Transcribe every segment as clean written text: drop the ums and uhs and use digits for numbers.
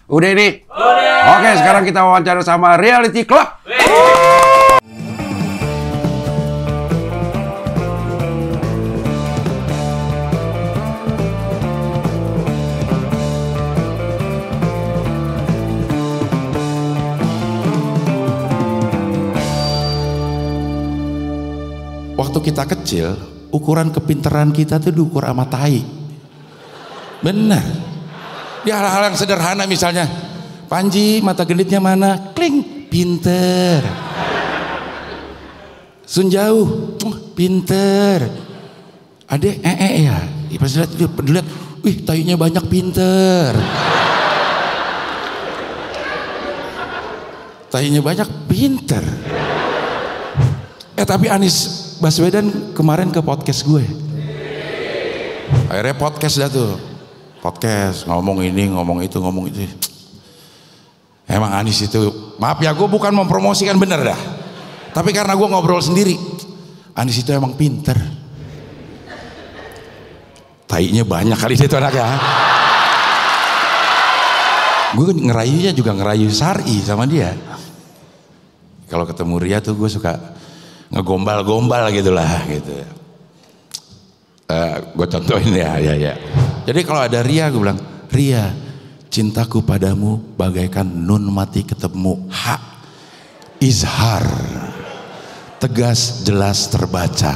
Udah ini? Udah. Oke, sekarang kita wawancara sama Reality Club. Waktu kita kecil, ukuran kepintaran kita tuh diukur sama tai. Bener. Di hal-hal yang sederhana misalnya, Panji mata genditnya mana? Kling, pinter. Sun jauh, pinter. Adek, ya. Pas dilihat, wih tainya banyak, pinter. Tainya banyak, pinter. Tapi Anies Baswedan kemarin ke podcast gue. Akhirnya podcast dah tuh. Podcast, ngomong ini, ngomong itu. Emang Anies itu, maaf ya gue bukan mempromosikan, bener dah. Tapi karena gue ngobrol sendiri, Anies itu emang pinter. Tainya banyak kali dia tuh anaknya. Gue ngerayunya juga ngerayu Sari sama dia. Kalau ketemu Ria tuh gue suka ngegombal-gombal gitulah gitu. Gue contohin ya. Jadi kalau ada Ria, gue bilang, Ria, cintaku padamu bagaikan nun mati ketemu hak, izhar, tegas jelas terbaca.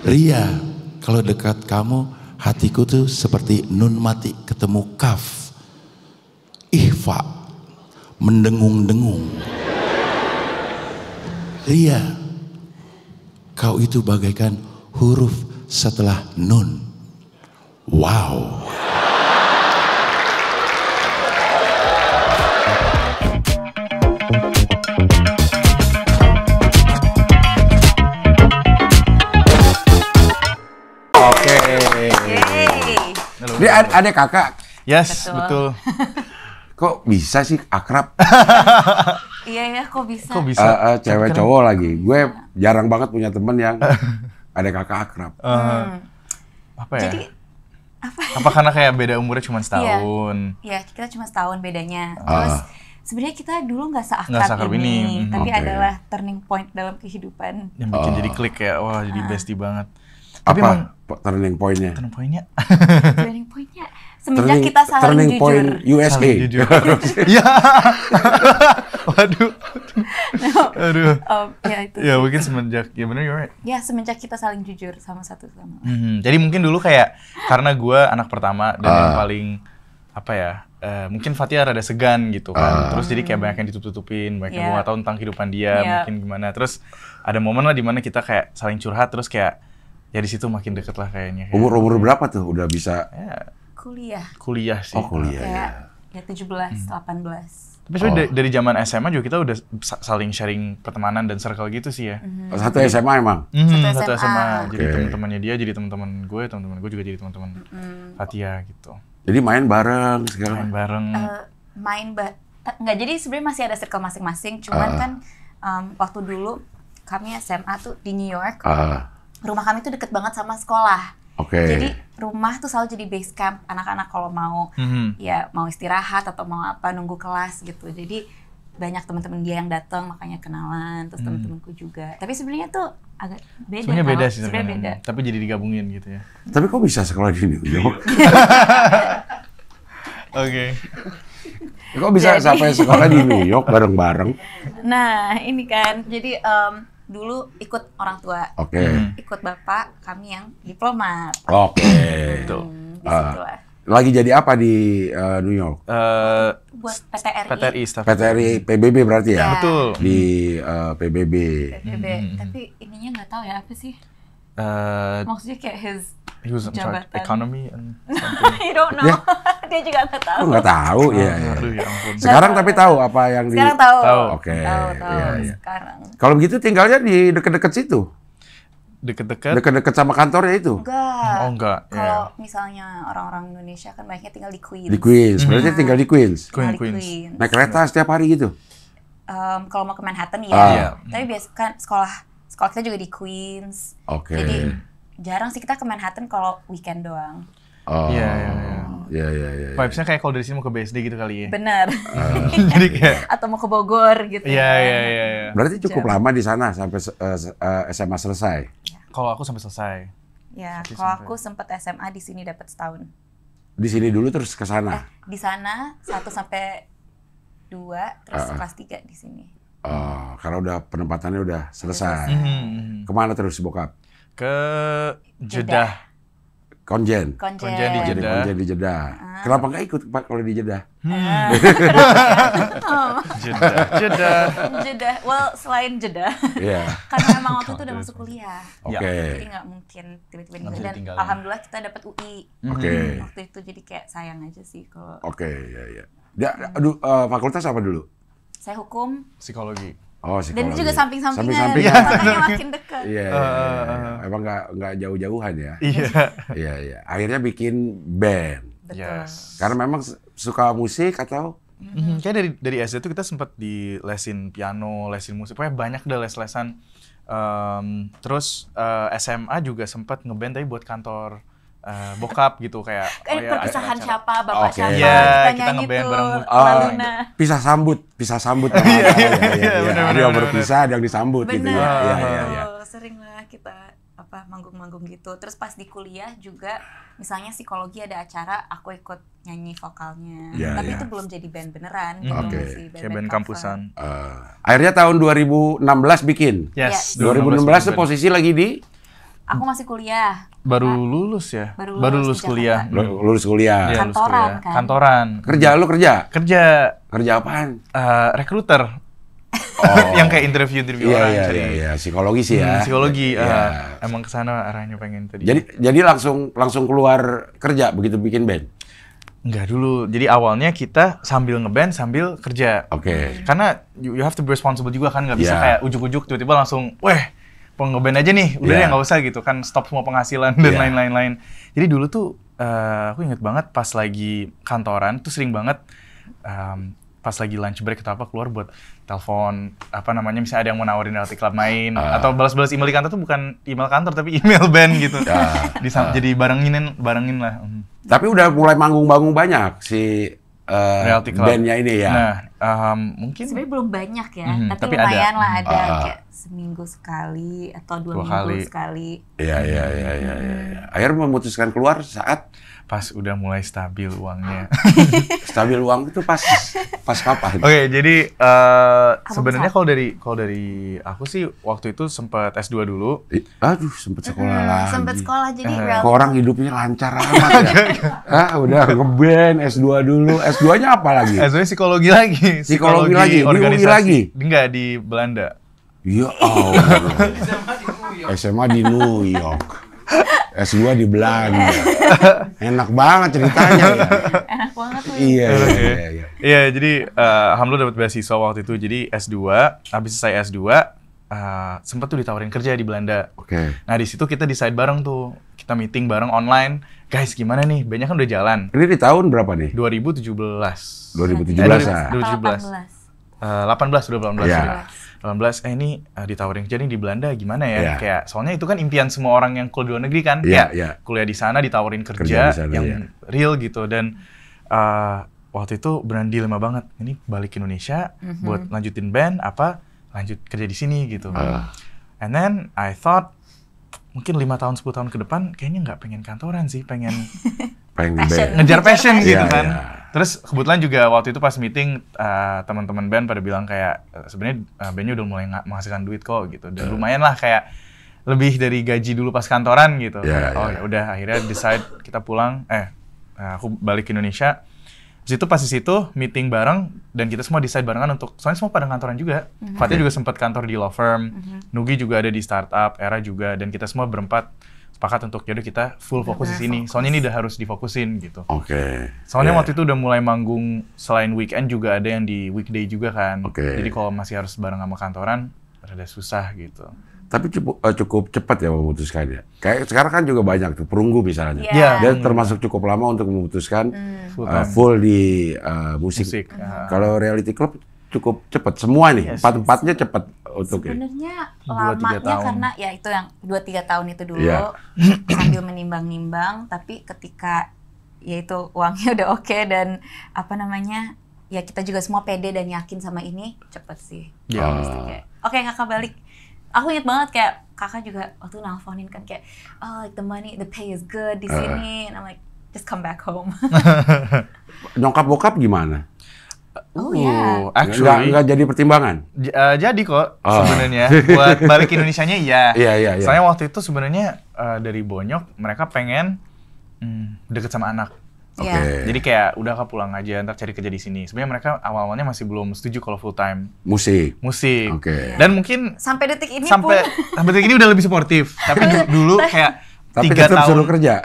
Ria, kalau dekat kamu, hatiku tuh seperti nun mati ketemu kaf, ihfa, mendengung-dengung. Ria, kau itu bagaikan huruf setelah nun. Wow. Oke. Dia ada kakak. Yes, betul. Kok bisa sih akrab? Iya, kok bisa? Cewek cowok lagi. Gue jarang banget punya temen yang ada kakak akrab. Apa ya? Jadi apa karena kayak beda umurnya cuma setahun? Iya, kita cuma setahun bedanya. Terus sebenarnya kita dulu nggak seakrab ini, tapi adalah turning point dalam kehidupan. Yang bikin jadi klik ya, wah jadi bestie banget. Tapi apa turning point-nya? Turning point-nya? Turning point-nya semenjak kita saling turning jujur. point USA. Iya. Waduh. Aduh. Ya itu. Ya mungkin semenjak, ya bener, you're right. Ya semenjak kita saling jujur sama satu sama. Jadi mungkin dulu kayak karena gue anak pertama dan yang paling apa ya, mungkin Fatia rada segan gitu kan. Terus jadi kayak banyak yang ditutup-tutupin, banyak yang gue gak tahu tentang kehidupan dia, mungkin gimana. Terus ada momen lah dimana kita kayak saling curhat, terus kayak ya di situ makin deket lah kayaknya. Umur berapa tuh udah bisa? Ya, kuliah sih. Oh kuliah ya 17, 18. Tapi sebenarnya dari zaman SMA juga kita udah saling sharing pertemanan dan circle gitu sih ya. Satu SMA emang? Satu SMA. Jadi teman-temannya dia jadi teman-teman gue juga jadi teman-teman Fatia gitu. Jadi main bareng segala. Main bareng. Nggak, jadi sebenarnya masih ada circle masing-masing. Cuman kan waktu dulu kami SMA tuh di New York. Rumah kami tuh deket banget sama sekolah. Jadi rumah tuh selalu jadi base camp anak-anak kalau mau ya mau istirahat atau mau apa nunggu kelas gitu. Jadi banyak teman-teman dia yang datang, makanya kenalan, terus teman-temanku juga. Tapi sebenarnya tuh agak beda. Sebenarnya beda sih sebenarnya beda. Tapi jadi digabungin gitu ya. Tapi kok bisa sekolah di New York? Oke. Kok bisa sampai sekolah di New York bareng-bareng? Nah ini kan, jadi dulu ikut orang tua, ikut bapak kami yang diplomat. Disitulah. Lagi jadi apa di New York? Buat PTRI. PTRI PBB berarti ya? Betul. Di PBB. Tapi ininya nggak tahu ya apa sih? Maksudnya kayak he was in charge economy and something. You don't know. Dia juga nggak tahu. Nggak tahu, ya. Aduh, ya ampun. Sekarang tapi tahu apa yang sekarang tahu. Tahu. Sekarang. Kalau begitu tinggalnya di deket-deket situ? Deket-deket sama kantornya itu? Enggak. Oh enggak. Kalau misalnya orang-orang Indonesia kan banyaknya tinggal di Queens. Di Queens, berarti tinggal di Queens? Queens. Naik kereta setiap hari gitu? Kalau mau ke Manhattan ya. Tapi biasa kan sekolah kita juga di Queens. Jadi jarang sih kita ke Manhattan kalau weekend doang. Iya. Iya. Vibes-nya kayak kalau dari sini mau ke BSD gitu kali ya. Bener. Jadi kayak Atau mau ke Bogor gitu. Iya. Berarti cukup lama di sana sampai SMA selesai. Kalau aku sampai selesai. Ya, kalau aku sempat SMA di sini dapat setahun. Di sini dulu terus ke sana. Di sana 1 sampai 2, terus kelas 3 di sini. Oh, karena udah penempatannya udah selesai. Kemana terus bokap? Ke Jeddah. Konjen Konjen di Jeddah. di Jeddah. Kenapa nggak ikut Pak kalau di Jeddah? Jeddah. Well, selain Jeddah. Iya. Karena memang waktu itu udah masuk kuliah. Oke. Jadi nggak mungkin tiba-tiba tinggal. Dan alhamdulillah kita dapat UI. Oke. Waktu itu jadi kayak sayang aja sih kalau. Oke, iya. Fakultas apa dulu? Saya hukum. Psikologi. Oh, psikologi. Dan itu juga samping-sampingan. Samping-sampingan. Makanya makin dekat. Iya. Emang nggak jauh-jauhan ya? Iya. Akhirnya bikin band. Betul. Yes. Karena memang suka musik atau? Kayak dari SD tuh kita sempat di lesin piano, lesin musik, pokoknya banyak deh les-lesan. Terus SMA juga sempat ngeband tapi buat kantor bokap gitu kayak. Perpisahan siapa, bapak siapa, kita ngeband bareng. Pisah sambut. Ada yang berpisah, ada yang disambut gitu ya. Iya. Sering lah kita manggung-manggung gitu. Terus pas di kuliah juga, misalnya psikologi ada acara, aku ikut nyanyi vokalnya. Tapi itu belum jadi band beneran. Kayak band kampusan. Akhirnya tahun 2016 bikin. Yes. 2016 itu posisi lagi di? Aku masih kuliah. Baru lulus ya? Baru lulus kuliah. Lulus kuliah. Kantoran kan? Kantoran. Kerja kerja? Kerja apaan? Rekruter. Yang kayak interview orang. Iya. Psikologi sih ya. Psikologi. Emang kesana arahnya pengen tadi. Jadi langsung keluar kerja begitu bikin band? Enggak dulu. Jadi awalnya kita sambil ngeband sambil kerja. Oke. Karena you have to be responsible juga kan. Nggak bisa kayak ujuk-ujuk tiba-tiba langsung, ngeband aja nih, udah ya nggak usah gitu kan, stop semua penghasilan dan lain-lain. Jadi dulu tuh aku inget banget pas lagi kantoran tuh sering banget pas lagi lunch break atau apa keluar buat telepon misalnya ada yang mau nawarin reality club main atau balas-balas email di kantor tuh bukan email kantor tapi email band gitu. Jadi barengin lah. Tapi udah mulai manggung-manggung banyak si reality club bandnya ini ya. Nah, mungkin sebenarnya belum banyak ya, tapi lumayan ada. Lah ada kayak seminggu sekali atau 2 minggu sekali. Iya. Akhirnya memutuskan keluar saat pas udah mulai stabil uangnya. Stabil uang itu pas kapan? Oke, jadi sebenarnya kalau dari aku sih waktu itu sempat S2 dulu. Aduh, sempat sekolah lagi. Sempat sekolah jadi kok orang hidupnya lancar amat ya. Udah ngeband S2 dulu. S2-nya apa lagi? S2 psikologi lagi. Psikologi lagi, organisasi. Di UI lagi? Enggak, di Belanda. Ya SMA di New York. S2 di Belanda. Enak banget ceritanya ya. Enak banget tuh. Iya, jadi alhamdulillah dapat beasiswa waktu itu. Jadi S2, habis selesai S2 sempat tuh ditawarin kerja di Belanda. Oke. Nah, di situ kita decide bareng tuh. Kita meeting bareng online. Guys, gimana nih? Bandnya kan udah jalan. Ini di tahun berapa nih? 2017 ya? 2017. 18. Iya. 18, ini ditawarin kerja nih di Belanda gimana ya? Kayak soalnya itu kan impian semua orang yang kuliah di luar negeri kan, kuliah di sana ditawarin kerja yang real gitu. Dan waktu itu beneran dilema banget, ini balik ke Indonesia buat lanjutin band lanjut kerja di sini gitu. And then I thought mungkin 5 tahun 10 tahun ke depan kayaknya nggak pengen kantoran sih, pengen ngejar passion gitu kan. Terus kebetulan juga waktu itu pas meeting teman-teman band pada bilang kayak sebenarnya bandnya udah mulai menghasilkan duit kok gitu, dan lumayan lah kayak lebih dari gaji dulu pas kantoran gitu. Ya udah akhirnya decide kita pulang, aku balik ke Indonesia. Pas di situ meeting bareng dan kita semua decide barengan untuk, soalnya semua pada kantoran juga. Fatia juga sempat kantor di law firm, Nugi juga ada di startup, Era juga, dan kita semua berempat sepakat untuk yaudah kita full fokus di sini. Soalnya ini udah harus difokusin gitu. Soalnya waktu itu udah mulai manggung selain weekend juga ada yang di weekday juga kan. Jadi kalau masih harus bareng sama kantoran rada susah gitu. Tapi cukup cepat ya memutuskannya. Kayak sekarang kan juga banyak tuh perunggu misalnya. Dia termasuk cukup lama untuk memutuskan full di musik. Kalau reality club cukup cepat semua nih, empat-empatnya cepat untuk sebenarnya lamanya karena ya itu yang 2-3 tahun itu dulu sambil menimbang-nimbang, tapi ketika ya itu uangnya udah oke dan apa namanya ya kita juga semua pede dan yakin sama ini cepet sih. Oke, kakak balik. Aku inget banget kayak kakak juga waktu nelfonin kan kayak like the pay is good di sini, and I'm like just come back home. Nyokap bokap gimana? Actually nggak jadi pertimbangan. Jadi kok sebenarnya buat balik Indonesianya iya. Iya. Soalnya waktu itu sebenarnya dari Bonyok mereka pengen deket sama anak. Jadi kayak udah Kak pulang aja, ntar cari kerja di sini. Sebenarnya mereka awalnya masih belum setuju kalau full time musik. Dan mungkin sampai detik ini udah lebih suportif. Tapi dulu kayak 3 tahun suruh kerja.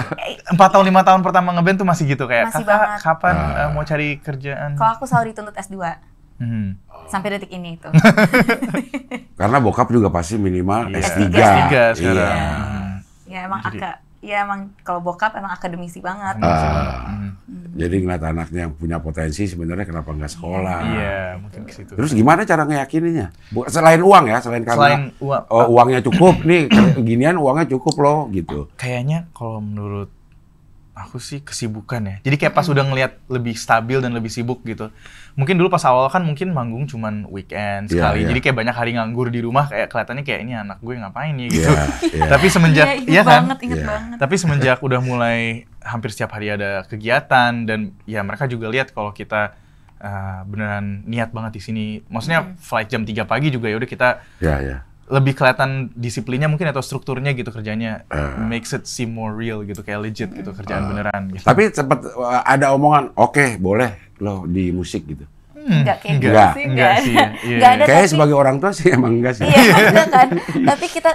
4 tahun 5 tahun pertama ngeband tuh masih gitu kayak masih kakak kapan mau cari kerjaan. Kalau aku selalu dituntut S2. Sampai detik ini itu. Karena bokap juga pasti minimal S3 sekarang. Emang kalau bokap emang akademisi banget. Jadi ngeliat anaknya yang punya potensi sebenarnya kenapa nggak sekolah? Iya, mungkin ke situ. Terus gimana cara ngeyakininya? Selain uang ya, selain karena uangnya cukup nih, ginian uangnya cukup loh gitu. Kayaknya kalau menurut aku sih kesibukan ya. Jadi kayak pas udah ngelihat lebih stabil dan lebih sibuk gitu. Mungkin dulu pas awal kan mungkin manggung cuman weekend sekali. Jadi kayak banyak hari nganggur di rumah kayak kelihatannya kayak ini anak gue ngapain ya gitu. Tapi semenjak inget banget. Tapi semenjak udah mulai hampir setiap hari ada kegiatan dan ya mereka juga lihat kalau kita beneran niat banget di sini. Maksudnya flight jam 3 pagi juga ya udah kita lebih kelihatan disiplinnya mungkin atau strukturnya gitu kerjanya makes it seem more real gitu kayak legit gitu kerjaan beneran gitu. Tapi sempat ada omongan oke boleh lo di musik gitu. Enggak sih. Enggak ada. Kayak sebagai orang tua sih emang enggak sih. Iya enggak kan.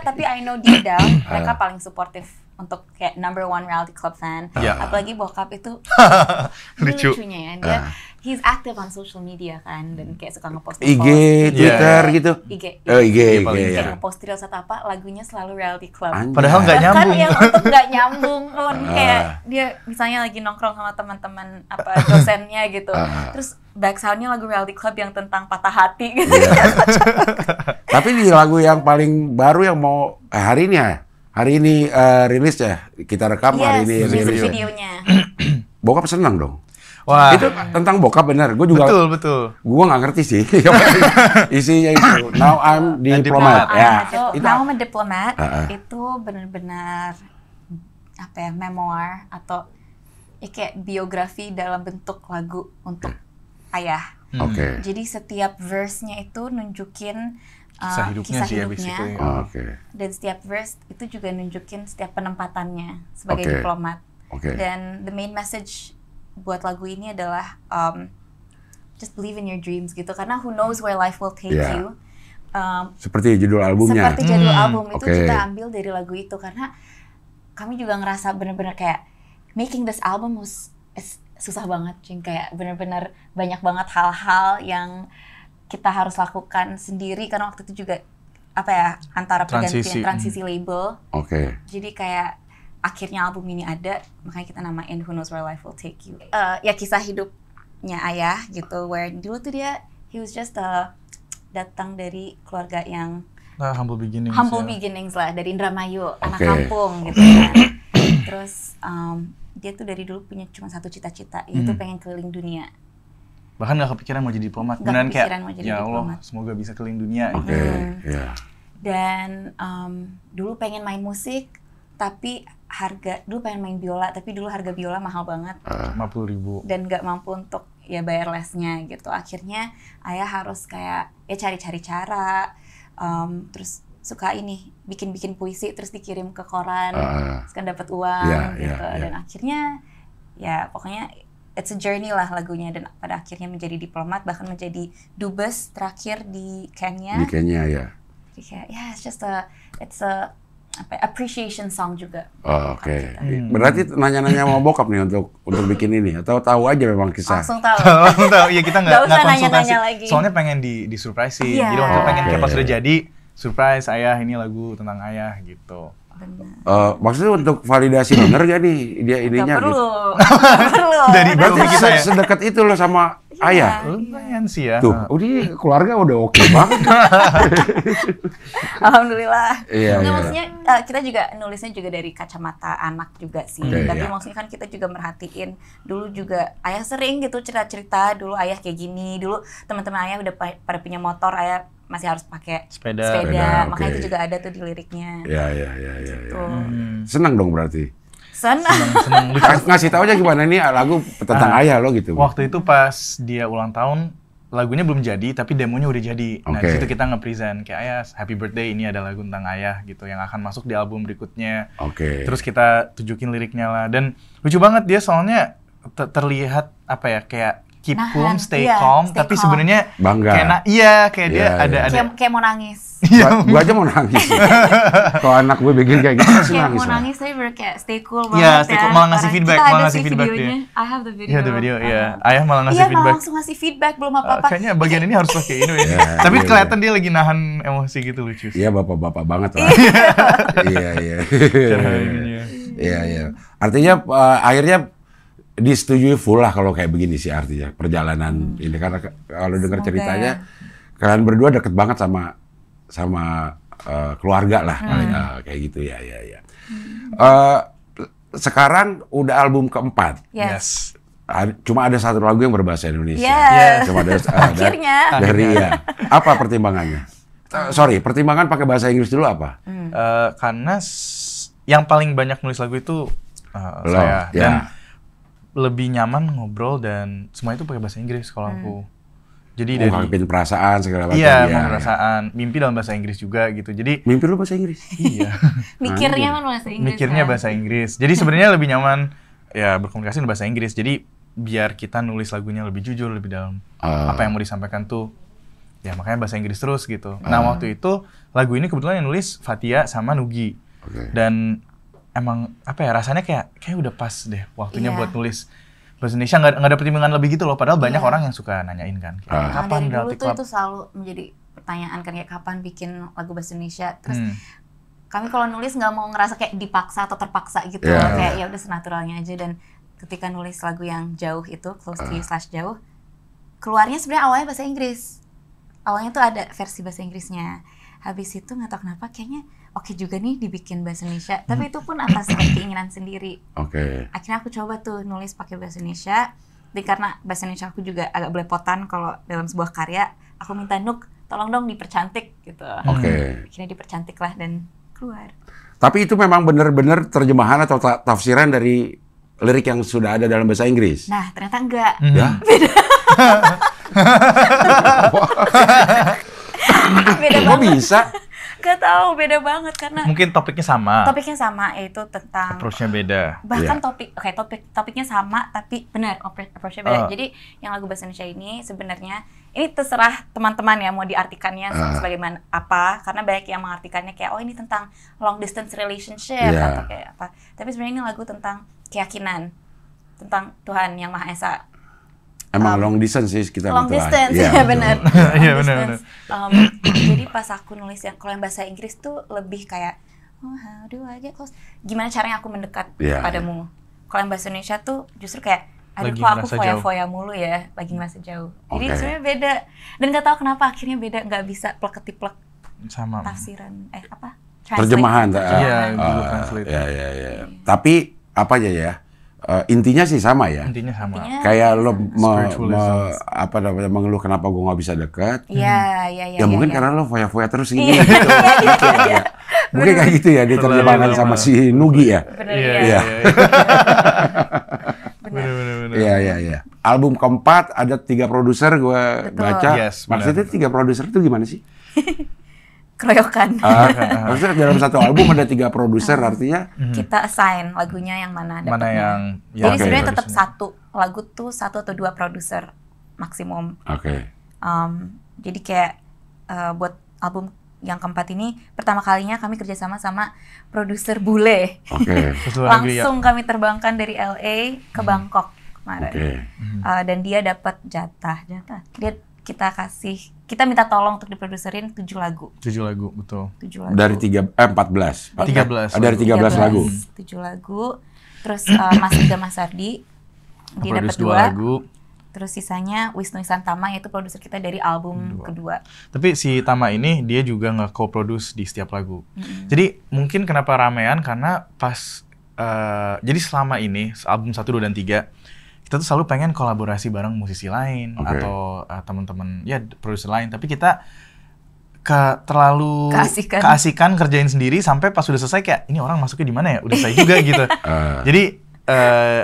Tapi I know deep down mereka paling supportive untuk kayak number 1 reality club fan. Apalagi bokap itu lucunya ya dia he's active on social media kan dan kayak suka ngepost IG, Twitter gitu. IG. Kayak ngepost reels atau apa lagunya selalu reality club. Padahal nggak nyambung. Kan yang untuk nggak nyambung pun kayak dia misalnya lagi nongkrong sama teman-teman apa dosennya gitu. Terus back soundnya lagu reality club yang tentang patah hati gitu. Tapi di lagu yang paling baru yang mau hari ini rilis ya kita rekam hari ini rilis videonya. Bokap senang dong. Wah. Itu tentang bokap bener. Gue juga betul. Gue nggak ngerti sih. Isinya itu. Now I'm diplomat. Now I'm a diplomat. Itu benar-benar apa ya memoir atau kayak biografi dalam bentuk lagu untuk ayah. Jadi setiap verse-nya itu nunjukin kisah hidupnya. Dan setiap verse itu juga nunjukin setiap penempatannya sebagai diplomat. Dan the main message buat lagu ini adalah just believe in your dreams gitu karena who knows where life will take you. Seperti judul albumnya. Seperti judul album itu kita ambil dari lagu itu karena kami juga ngerasa benar-benar kayak making this album was susah banget, kayak benar-benar banyak banget hal-hal yang kita harus lakukan sendiri karena waktu itu juga apa ya antara pergantian transisi label. Jadi kayak akhirnya album ini ada, makanya kita namain Who Knows Where Life Will Take You. Ya kisah hidupnya ayah gitu, where dulu tuh he was just datang dari keluarga yang humble beginnings lah, dari Indramayu, anak kampung gitu kan. Terus dia tuh dari dulu punya cuma satu cita-cita, yaitu pengen keliling dunia. Bahkan gak kepikiran mau jadi diplomat, beneran kayak ya Allah semoga bisa keliling dunia. Dan dulu pengen main musik, tapi dulu pengen main biola, tapi dulu harga biola mahal banget. 50.000. Dan gak mampu untuk ya bayar lesnya gitu. Akhirnya ayah harus kayak cari-cari cara, terus suka bikin puisi terus dikirim ke koran, terus kan dapat uang gitu. Dan akhirnya ya pokoknya it's a journey lah lagunya dan pada akhirnya menjadi diplomat, bahkan menjadi dubes terakhir di Kenya. Di Kenya ya. Jadi kayak it's a appreciation song juga. Berarti nanya-nanya sama bokap nih untuk bikin ini atau tahu aja memang kisah? Langsung tahu. Iya kita nggak konsultasi. Lagi. Soalnya pengen di surprisein. Jadi waktu pengen kayak pas udah jadi surprise ayah ini lagu tentang ayah gitu. Maksudnya untuk validasi bener gak nih dia ininya? Gak perlu. Dari berarti sedekat itu loh sama ayah. Lumayan sih ya. Tuh, ini keluarga udah oke banget. Alhamdulillah. Iya, Nggak, maksudnya kita juga nulisnya juga dari kacamata anak juga sih. Tapi maksudnya kan kita juga merhatiin dulu juga ayah sering gitu cerita-cerita dulu ayah kayak gini, dulu teman-teman ayah udah pada punya motor, ayah masih harus pakai sepeda. Makanya itu juga ada tuh di liriknya. Iya. Gitu. Senang dong berarti. Senang. Ngasih tahu aja gimana nih lagu tentang ayah lo gitu. Waktu itu pas dia ulang tahun, lagunya belum jadi tapi demonya udah jadi. Nah, di situ kita nge-present kayak ayah, happy birthday, ini ada lagu tentang ayah gitu yang akan masuk di album berikutnya. Terus kita tunjukin liriknya lah, dan lucu banget dia soalnya terlihat apa ya, kayak keep calm, stay calm, tapi sebenarnya bangga. Kayak dia ada kayak mau nangis. Gua aja mau nangis. Kalau anak gue bikin kayak gitu sih nangis. Kayak mau nangis tapi kayak stay cool banget ya. Stay cool, malah ngasih feedback, dia. I have the video. Iya, the video, Ayah malah ngasih feedback. Malah langsung ngasih feedback, belum apa-apa. Kayaknya bagian ini harus pakai ini ya. Tapi kelihatan dia lagi nahan emosi gitu, lucu sih. Iya, bapak-bapak banget lah. Iya. Artinya akhirnya disetujui full lah kalau kayak begini sih artinya perjalanan ini, karena kalau dengar ceritanya kalian berdua deket banget sama keluarga lah kayak gitu ya. Sekarang udah album keempat. Yes. Cuma ada satu lagu yang berbahasa Indonesia. Cuma ada akhirnya. Dari apa pertimbangannya? Pertimbangan pakai bahasa Inggris dulu apa? Karena yang paling banyak nulis lagu itu saya dan lebih nyaman ngobrol dan semua itu pakai bahasa Inggris kalau aku. Jadi dari ngungkapin perasaan segala macam. Iya, perasaan, mimpi dalam bahasa Inggris juga gitu. Jadi mimpi lu bahasa Inggris? Iya. Mikirnya bahasa Inggris. Mikirnya bahasa Inggris. Jadi sebenarnya lebih nyaman ya berkomunikasi dalam bahasa Inggris. Jadi biar kita nulis lagunya lebih jujur, lebih dalam apa yang mau disampaikan tuh. Ya makanya bahasa Inggris terus gitu. Nah, waktu itu lagu ini kebetulan yang nulis Fatia sama Nugi. Dan emang apa ya, rasanya kayak udah pas deh waktunya buat nulis bahasa Indonesia, nggak ada pertimbangan lebih gitu loh, padahal banyak orang yang suka nanyain kan kapan dari dulu tuh itu selalu menjadi pertanyaan kan, kayak kapan bikin lagu bahasa Indonesia. Terus kami kalau nulis nggak mau ngerasa kayak dipaksa atau terpaksa gitu, kayak ya udah senaturalnya aja. Dan ketika nulis lagu yang jauh itu, Close to You / Jauh, keluarnya sebenarnya awalnya bahasa Inggris. Awalnya tuh ada versi bahasa Inggrisnya. Habis itu nggak tahu kenapa kayaknya oke juga nih dibikin bahasa Indonesia. Tapi itu pun atas keinginan sendiri. Akhirnya aku coba tuh nulis pakai bahasa Indonesia. Dan karena bahasa Indonesia aku juga agak belepotan kalau dalam sebuah karya, aku minta Nuk, tolong dong dipercantik gitu. Akhirnya dipercantik lah dan keluar. Tapi itu memang benar-benar terjemahan atau tafsiran dari lirik yang sudah ada dalam bahasa Inggris? Nah, ternyata enggak. Ya? Beda. Beda banget. Kok bisa? Gak tahu, beda banget karena mungkin topiknya sama. Topiknya sama, yaitu tentang approach-nya beda. Bahkan topiknya sama, tapi benar approach-nya beda. Jadi yang lagu bahasa Indonesia ini sebenarnya ini terserah teman-teman ya mau diartikannya sebagaimana apa, karena banyak yang mengartikannya kayak ini tentang long distance relationship atau kayak apa. Tapi sebenarnya ini lagu tentang keyakinan, tentang Tuhan Yang Maha Esa. Emang long distance sih kita long distance, ya benar. Jadi pas aku nulis yang kalau yang bahasa Inggris tuh lebih kayak how do I get close? Gimana caranya aku mendekat padamu? Kalau yang bahasa Indonesia tuh justru kayak aduh kok aku foya-foya mulu ya, lagi ngerasa jauh. Jadi sebenarnya beda. Dan nggak tahu kenapa akhirnya beda, nggak bisa plek-ketiplek sama tafsiran terjemahan. Tapi apa aja ya? Intinya sih sama ya. Intinya sama. Kayak lo mengeluh kenapa gue nggak bisa dekat. Iya. Mungkin karena lo foya-foya terus gini. Mungkin kayak gitu ya diterjemahkan sama si Nugi ya. Iya. Iya. Album keempat ada 3 produser gue baca. Maksudnya 3 produser itu gimana sih? Keroyokan. Maksudnya dalam satu album ada 3 produser, artinya kita assign lagunya yang mana dapetnya. Mana yang jadi sebenarnya tetap satu lagu tuh 1 atau 2 produser maksimum. Jadi kayak buat album yang keempat ini pertama kalinya kami kerjasama sama produser bule. Langsung kami terbangkan dari LA ke Bangkok kemarin. Dan dia dapat jatah. Kita minta tolong untuk diproduserin 7 lagu. 7 lagu, betul. 7 lagu. Dari 14. Dari 13 lagu. 7 lagu. Terus Mas Ida Mas Ardi, dia dapat 2 lagu. Terus sisanya Wisnu Isantama, yaitu produser kita dari album kedua. Tapi si Tama ini dia juga nge-co-produce di setiap lagu. Jadi mungkin kenapa ramean karena pas jadi selama ini album 1, 2, dan 3 kita tuh selalu pengen kolaborasi bareng musisi lain atau teman-teman ya produser lain, tapi kita terlalu keasikan kerjain sendiri sampai pas udah selesai kayak ini orang masuknya di mana ya, udah selesai juga gitu. Jadi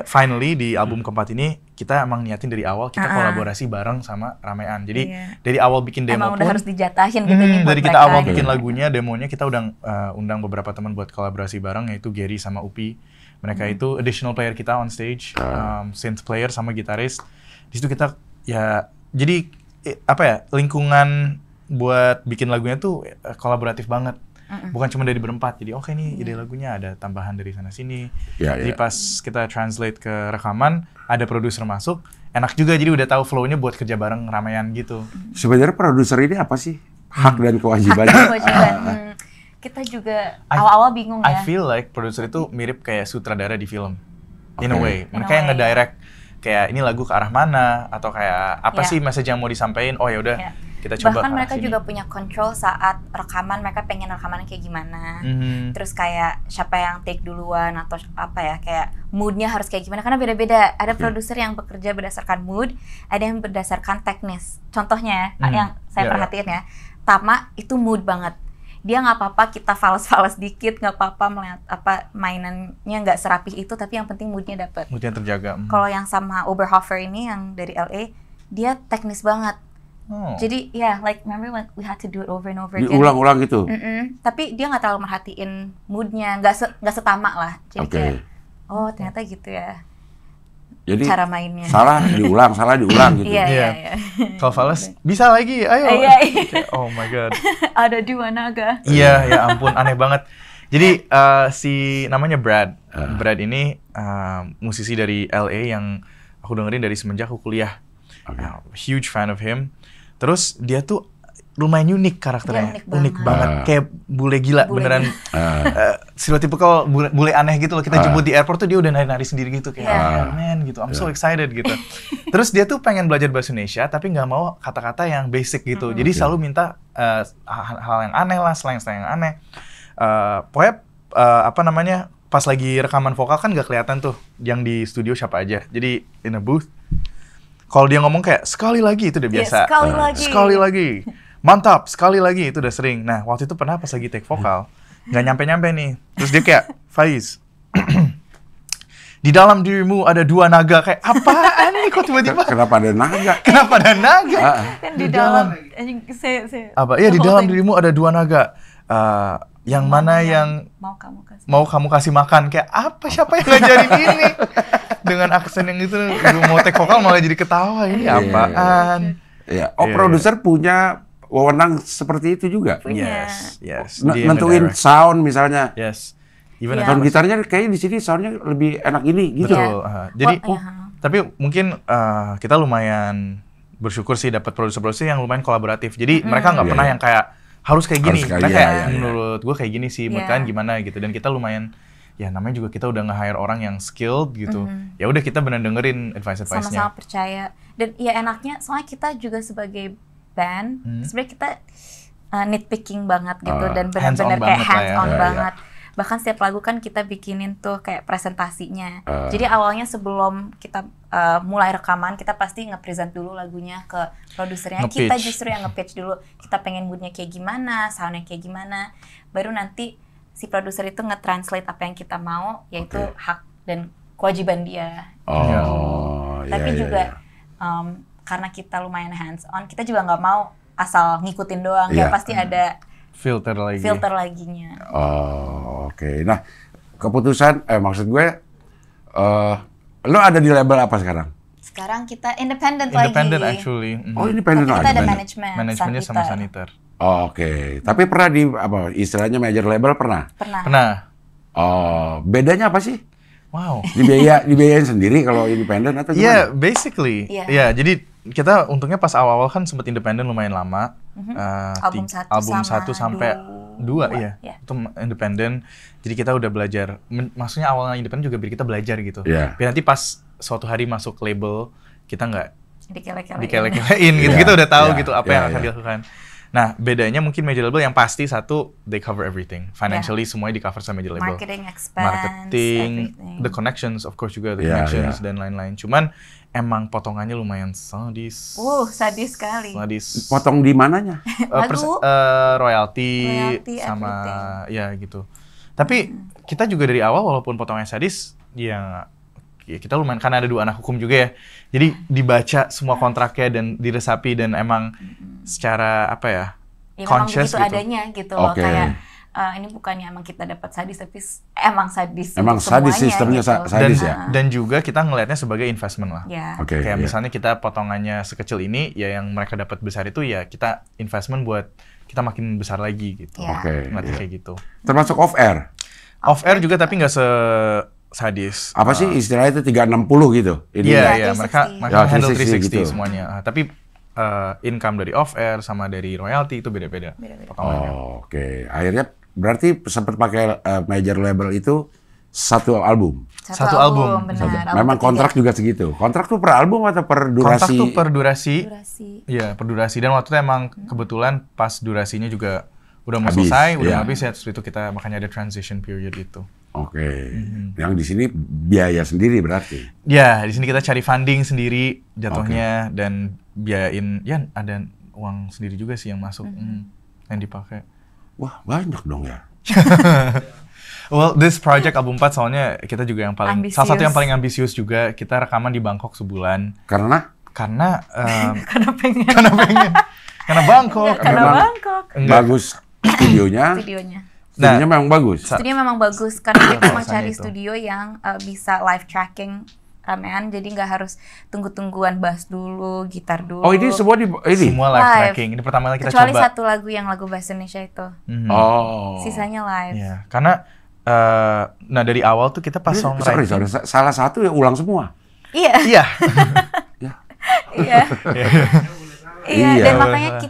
finally di album keempat ini kita emang niatin dari awal kita kolaborasi bareng sama Ramean. Jadi dari awal bikin demo emang pun udah harus dijatahin gitu nih dari kita awal bikin lagunya, demonya kita udah undang beberapa teman buat kolaborasi bareng, yaitu Gary sama Upi. Mereka itu additional player kita on stage, synth player sama gitaris. Di situ kita ya jadi lingkungan buat bikin lagunya tuh kolaboratif banget. Bukan cuma dari berempat, jadi oke nih ide lagunya ada tambahan dari sana sini. Jadi pas kita translate ke rekaman, ada produser masuk, enak juga jadi udah tahu flow-nya buat kerja bareng ramean gitu. Sebenarnya produser ini apa sih hak dan kewajibannya? Kita juga awal-awal bingung ya. I feel like produser itu mirip kayak sutradara di film, in a way. Mereka yang ngedirect kayak ini lagu ke arah mana atau kayak apa sih message yang mau disampaikan. Oh ya udah. Kita coba. Bahkan mereka juga punya control saat rekaman, mereka pengen rekamannya kayak gimana. Terus kayak siapa yang take duluan atau apa ya, kayak moodnya harus kayak gimana, karena beda-beda. Ada produser yang bekerja berdasarkan mood, ada yang berdasarkan teknis. Contohnya yang saya perhatiin ya, Tama itu mood banget. Dia nggak apa-apa kita fals-fals dikit, nggak apa-apa melihat mainannya nggak serapih itu, tapi yang penting moodnya dapet. Moodnya terjaga. Kalau yang sama Oberhofer ini yang dari LA, dia teknis banget. Jadi like remember when we had to do it over and over again. Diulang-ulang gitu. Tapi dia nggak terlalu merhatiin moodnya, nggak setama lah. Jadi kayak, oh ternyata gitu ya. Jadi cara mainnya. Salah diulang gitu. Iya. Kalau fals bisa lagi, ayo. Oh my god. Ada 2 naga. Iya, ya ampun, aneh banget. Jadi si namanya Brad. Brad ini musisi dari LA yang aku dengerin dari semenjak aku kuliah. Huge fan of him. Terus dia tuh lumayan unik karakternya, unik banget, kayak bule gila, beneran stereotypical bule aneh gitu loh. Kita jemput di airport tuh dia udah nari-nari sendiri gitu kayak man gitu, I'm so excited gitu. Terus dia tuh pengen belajar bahasa Indonesia tapi nggak mau kata-kata yang basic gitu, jadi selalu minta hal yang aneh lah, slang yang aneh. Pokoknya pas lagi rekaman vokal kan nggak kelihatan tuh yang di studio siapa aja, jadi in a booth. Kalau dia ngomong kayak sekali lagi itu udah biasa. Sekali lagi. Mantap, sekali lagi itu udah sering. Nah, waktu itu pernah pas lagi take vokal, nggak nyampe-nyampe nih. Terus dia kayak, Faiz, di dalam dirimu ada 2 naga. Kayak apaan nih kok tiba-tiba? Kenapa ada naga? Kan di dalam apa? Iya, di dalam dirimu ada 2 naga. Yang mana yang mau kamu kasih makan? Kayak apa? Siapa yang ngajarin ini? Dengan aksen yang itu, mau take vokal malah jadi ketawa. Ini apaan? Iya. Produser punya wewenang seperti itu juga. Yes. Nentuin sound misalnya. Yes. Sound gitarnya kayaknya di sini soundnya lebih enak ini gitu. Betul. Jadi tapi mungkin kita lumayan bersyukur sih dapat produser-produser yang lumayan kolaboratif. Jadi mereka nggak pernah yang kayak harus kayak gini. Mereka kayak menurut gue kayak gini sih, menurut kalian gimana gitu. Dan kita lumayan, ya namanya juga kita udah nge-hire orang yang skilled gitu. Ya udah kita benar dengerin advice-nya. Sama-sama percaya. Dan ya enaknya soalnya kita juga sebagai band, sebenarnya kita nitpicking banget gitu dan benar-benar kayak hands-on banget. Bahkan setiap lagu kan kita bikinin tuh kayak presentasinya. Jadi awalnya sebelum kita mulai rekaman, kita pasti nge-present dulu lagunya ke produsernya. Kita justru yang nge-pitch dulu. Kita pengen moodnya kayak gimana, soundnya kayak gimana. Baru nanti si produser itu nge-translate apa yang kita mau, yaitu hak dan kewajiban dia. Tapi juga karena kita lumayan hands-on, kita juga nggak mau asal ngikutin doang. Ya pasti ada filter laginya. Oke. Nah, keputusan, maksud gue, lo ada di label apa sekarang? Sekarang kita independent lagi. Independent actually. Oh, independent lagi. Kita ada manajemen. Manajemennya sama Saniter. Oke. Tapi pernah di istilahnya major label pernah? Pernah. Bedanya apa sih? Wow. Dibiayain sendiri kalau independen atau gimana? Basically. Jadi kita untungnya pas awal-awal kan sempat independen lumayan lama. Album 1 sampai 2 itu independen. Jadi kita udah belajar. Maksudnya awalnya independen juga biar kita belajar gitu. Biar nanti pas suatu hari masuk label, kita nggak dikele-kelein gitu, kita udah tahu gitu apa yang akan dilakukan. Nah, bedanya mungkin major label yang pasti satu, they cover everything. Financially semuanya di cover sama major label. Marketing, the connections of course juga, the connections dan lain-lain. Cuman emang potongannya lumayan sadis. Sadis sekali. Sadis. Potong di mananya? Royalty sama everything. Ya gitu. Tapi kita juga dari awal walaupun potongannya sadis, ya kita lumayan, karena ada 2 anak hukum juga ya. Jadi dibaca semua kontraknya dan diresapi dan emang secara apa ya? Conscious gitu. Adanya gitu loh, kayak ini bukannya emang kita dapat sadis, tapi emang sadis. Emang sadis sistemnya gitu. Sadis ya. Dan juga kita ngelihatnya sebagai investment lah. Kayak misalnya kita potongannya sekecil ini, ya yang mereka dapat besar itu ya kita investment buat kita makin besar lagi gitu. Ngeliatnya kayak gitu. Termasuk off air. Off air juga tapi nggak sadis. Apa sih istilahnya itu 360 gitu? Iya, mereka handle 360 gitu. Semuanya. Tapi income dari off air sama dari royalty itu beda-beda. Oke. Akhirnya berarti sempat pakai major label itu satu album. Satu album. Benar. Memang kontrak juga segitu. Kontrak tuh per album atau per durasi? Kontrak tuh per durasi. Iya, per durasi. Dan waktu itu emang kebetulan pas durasinya juga udah mau selesai, udah habis ya. Terus itu kita makanya ada transition period itu. Yang di sini biaya sendiri berarti? Ya, di sini kita cari funding sendiri jatuhnya dan biayain, ya ada uang sendiri juga sih yang masuk yang dipakai. Wah, banyak dong ya. Well, this project album 4 soalnya kita juga yang paling salah satu yang paling ambisius juga. Kita rekaman di Bangkok sebulan. Karena pengen. Karena Bangkok. Bagus studionya. Studionya memang bagus. Studionya memang bagus karena kita memang cari studio yang bisa live tracking ramean, jadi nggak harus tunggu-tungguan bass dulu, gitar dulu. Ini semua semua live tracking. Ini pertama kali kita kecuali coba. Satu lagu yang lagu bahasa Indonesia itu. Sisanya live. Iya, karena dari awal tuh kita pas songwriting. Sorry, salah satu ya ulang semua. Iya. Iya, dan makanya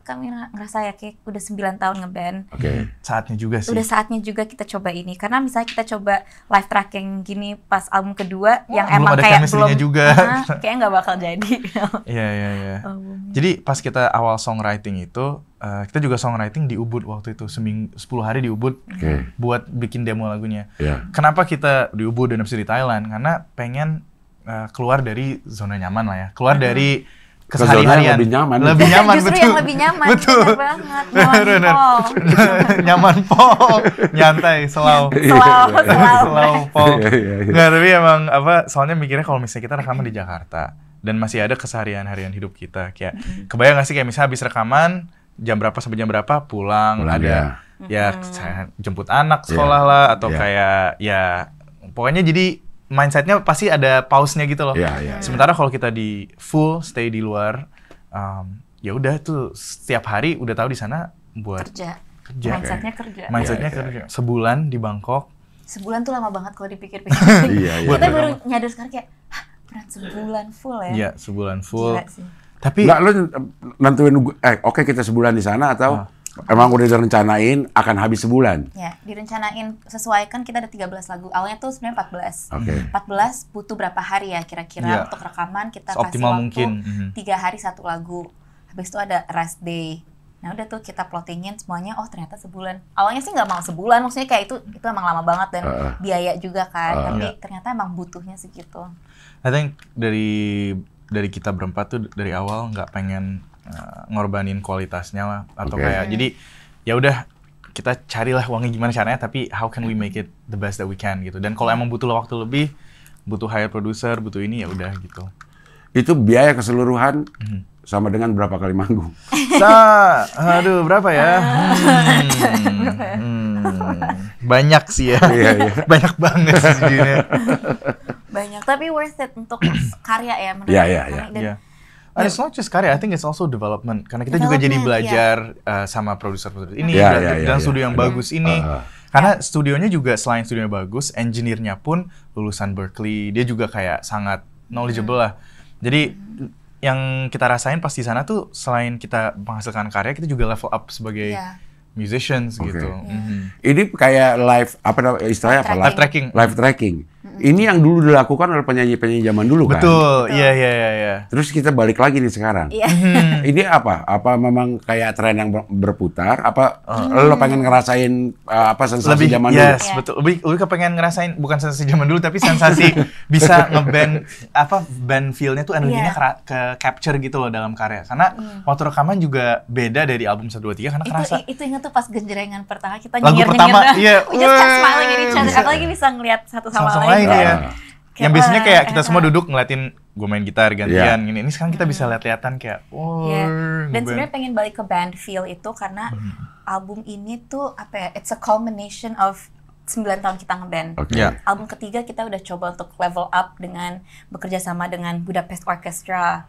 kami ngerasa ya kayak udah 9 tahun ngeband. Saatnya juga sih. Udah saatnya juga kita coba ini. Karena misalnya kita coba live tracking gini pas album kedua yang emang kayak belum juga. Kayaknya nggak bakal jadi. Iya. Jadi pas kita awal songwriting itu, kita juga songwriting di Ubud waktu itu, 10 hari di Ubud buat bikin demo lagunya. Kenapa kita di Ubud dan habis di Thailand? Karena pengen keluar dari zona nyaman lah ya. Keluar dari keseharian lebih nyaman. Justru yang lebih nyaman. Betul banget. Nyaman nyantai, slow Nggak, tapi emang soalnya mikirnya kalau misalnya kita rekaman di Jakarta dan masih ada keseharian hidup kita, kayak kebayang nggak sih kayak misalnya habis rekaman jam berapa sampai jam berapa pulang ada saya jemput anak sekolah lah atau kayak ya pokoknya jadi mindsetnya pasti ada pause-nya gitu loh. Sementara kalau kita di full stay di luar, ya udah tuh setiap hari udah tahu di sana buat kerja. Mindsetnya kerja. Sebulan di Bangkok. Sebulan tuh lama banget kalau dipikir-pikir. Kita baru nyadar sekarang kayak, berat sebulan full ya? Iya, sebulan full. Gila sih. Tapi nggak, lu nentuin oke kita sebulan di sana atau emang udah direncanain akan habis sebulan? Ya, direncanain sesuai kan kita ada 13 lagu. Awalnya tuh sebenarnya 14. 14 butuh berapa hari ya kira-kira untuk rekaman, kita kasih waktu 3 hari 1 lagu. Habis itu ada rest day. Nah udah tuh kita plottingin semuanya, ternyata sebulan. Awalnya sih nggak mau sebulan, maksudnya kayak itu emang lama banget dan biaya juga kan. Tapi ternyata emang butuhnya segitu. I think dari kita berempat tuh dari awal nggak pengen ngorbanin kualitasnya lah atau kayak jadi ya udah kita carilah uangnya gimana caranya, tapi how can we make it the best that we can gitu. Dan kalau emang butuh waktu lebih, butuh hire producer, butuh ini ya udah gitu. Itu biaya keseluruhan sama dengan berapa kali manggung? Berapa ya? Banyak sih ya. Banyak banget sih. Banyak, tapi worth it untuk karya ya menurut Iya. It's not just karya, I think it's also development. Karena kita juga jadi belajar sama produser ini dan studio yang bagus ini. Karena studionya juga selain studionya bagus, engineer-nya pun lulusan Berkeley. Dia juga kayak sangat knowledgeable lah. Jadi yang kita rasain pas di sana tuh selain kita menghasilkan karya, kita juga level up sebagai musicians gitu. Ini kayak live istilahnya apa? Live tracking. Live tracking. Ini yang dulu dilakukan oleh penyanyi-penyanyi zaman dulu kan? Betul, iya. Terus kita balik lagi nih sekarang. Ini apa? Apa memang kayak tren yang berputar? Apa lo pengen ngerasain sensasi zaman dulu? Yes, betul. Lebih kepengen ngerasain bukan sensasi zaman dulu, tapi sensasi bisa ngeband band feel-nya tuh energinya ke capture gitu loh dalam karya. Karena waktu rekaman juga beda dari album 1, 2, 3 karena kerasa. Itu ingat tuh pas genjrengan pertama kita lagu pertama, we just kept smiling at each other. Apalagi bisa ngeliat satu sama lain. Yang biasanya kayak kita semua duduk ngeliatin gue main gitar gantian gini. Ini sekarang kita bisa lihat-lihatan kayak Dan sebenarnya pengen balik ke band feel itu karena album ini tuh it's a culmination of 9 tahun kita ngeband. Album ketiga kita udah coba untuk level up dengan bekerja sama dengan Budapest Orchestra.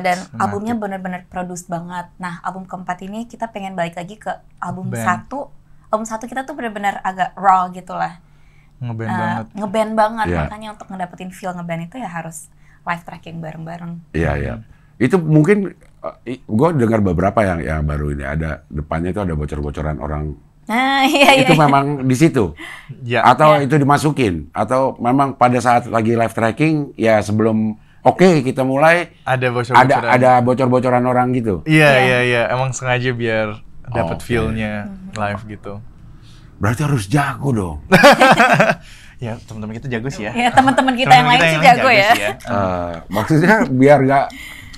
Dan albumnya benar-benar produce banget. Nah, album keempat ini kita pengen balik lagi ke album 1. Album 1 kita tuh benar-benar agak raw gitu lah. Ngeband banget. Makanya untuk ngedapetin feel ngeband itu ya harus live tracking bareng-bareng. Iya. Itu mungkin gue dengar beberapa yang baru ini ada depannya itu ada bocor-bocoran orang. Itu memang di situ. Atau itu dimasukin atau memang pada saat lagi live tracking ya sebelum kita mulai ada bocor-bocoran orang gitu. Iya. Emang sengaja biar dapat feel-nya live gitu. Berarti harus jago dong. Ya, teman-teman kita jago sih ya. Ya, teman-teman kita yang lain sih jago ya. Maksudnya biar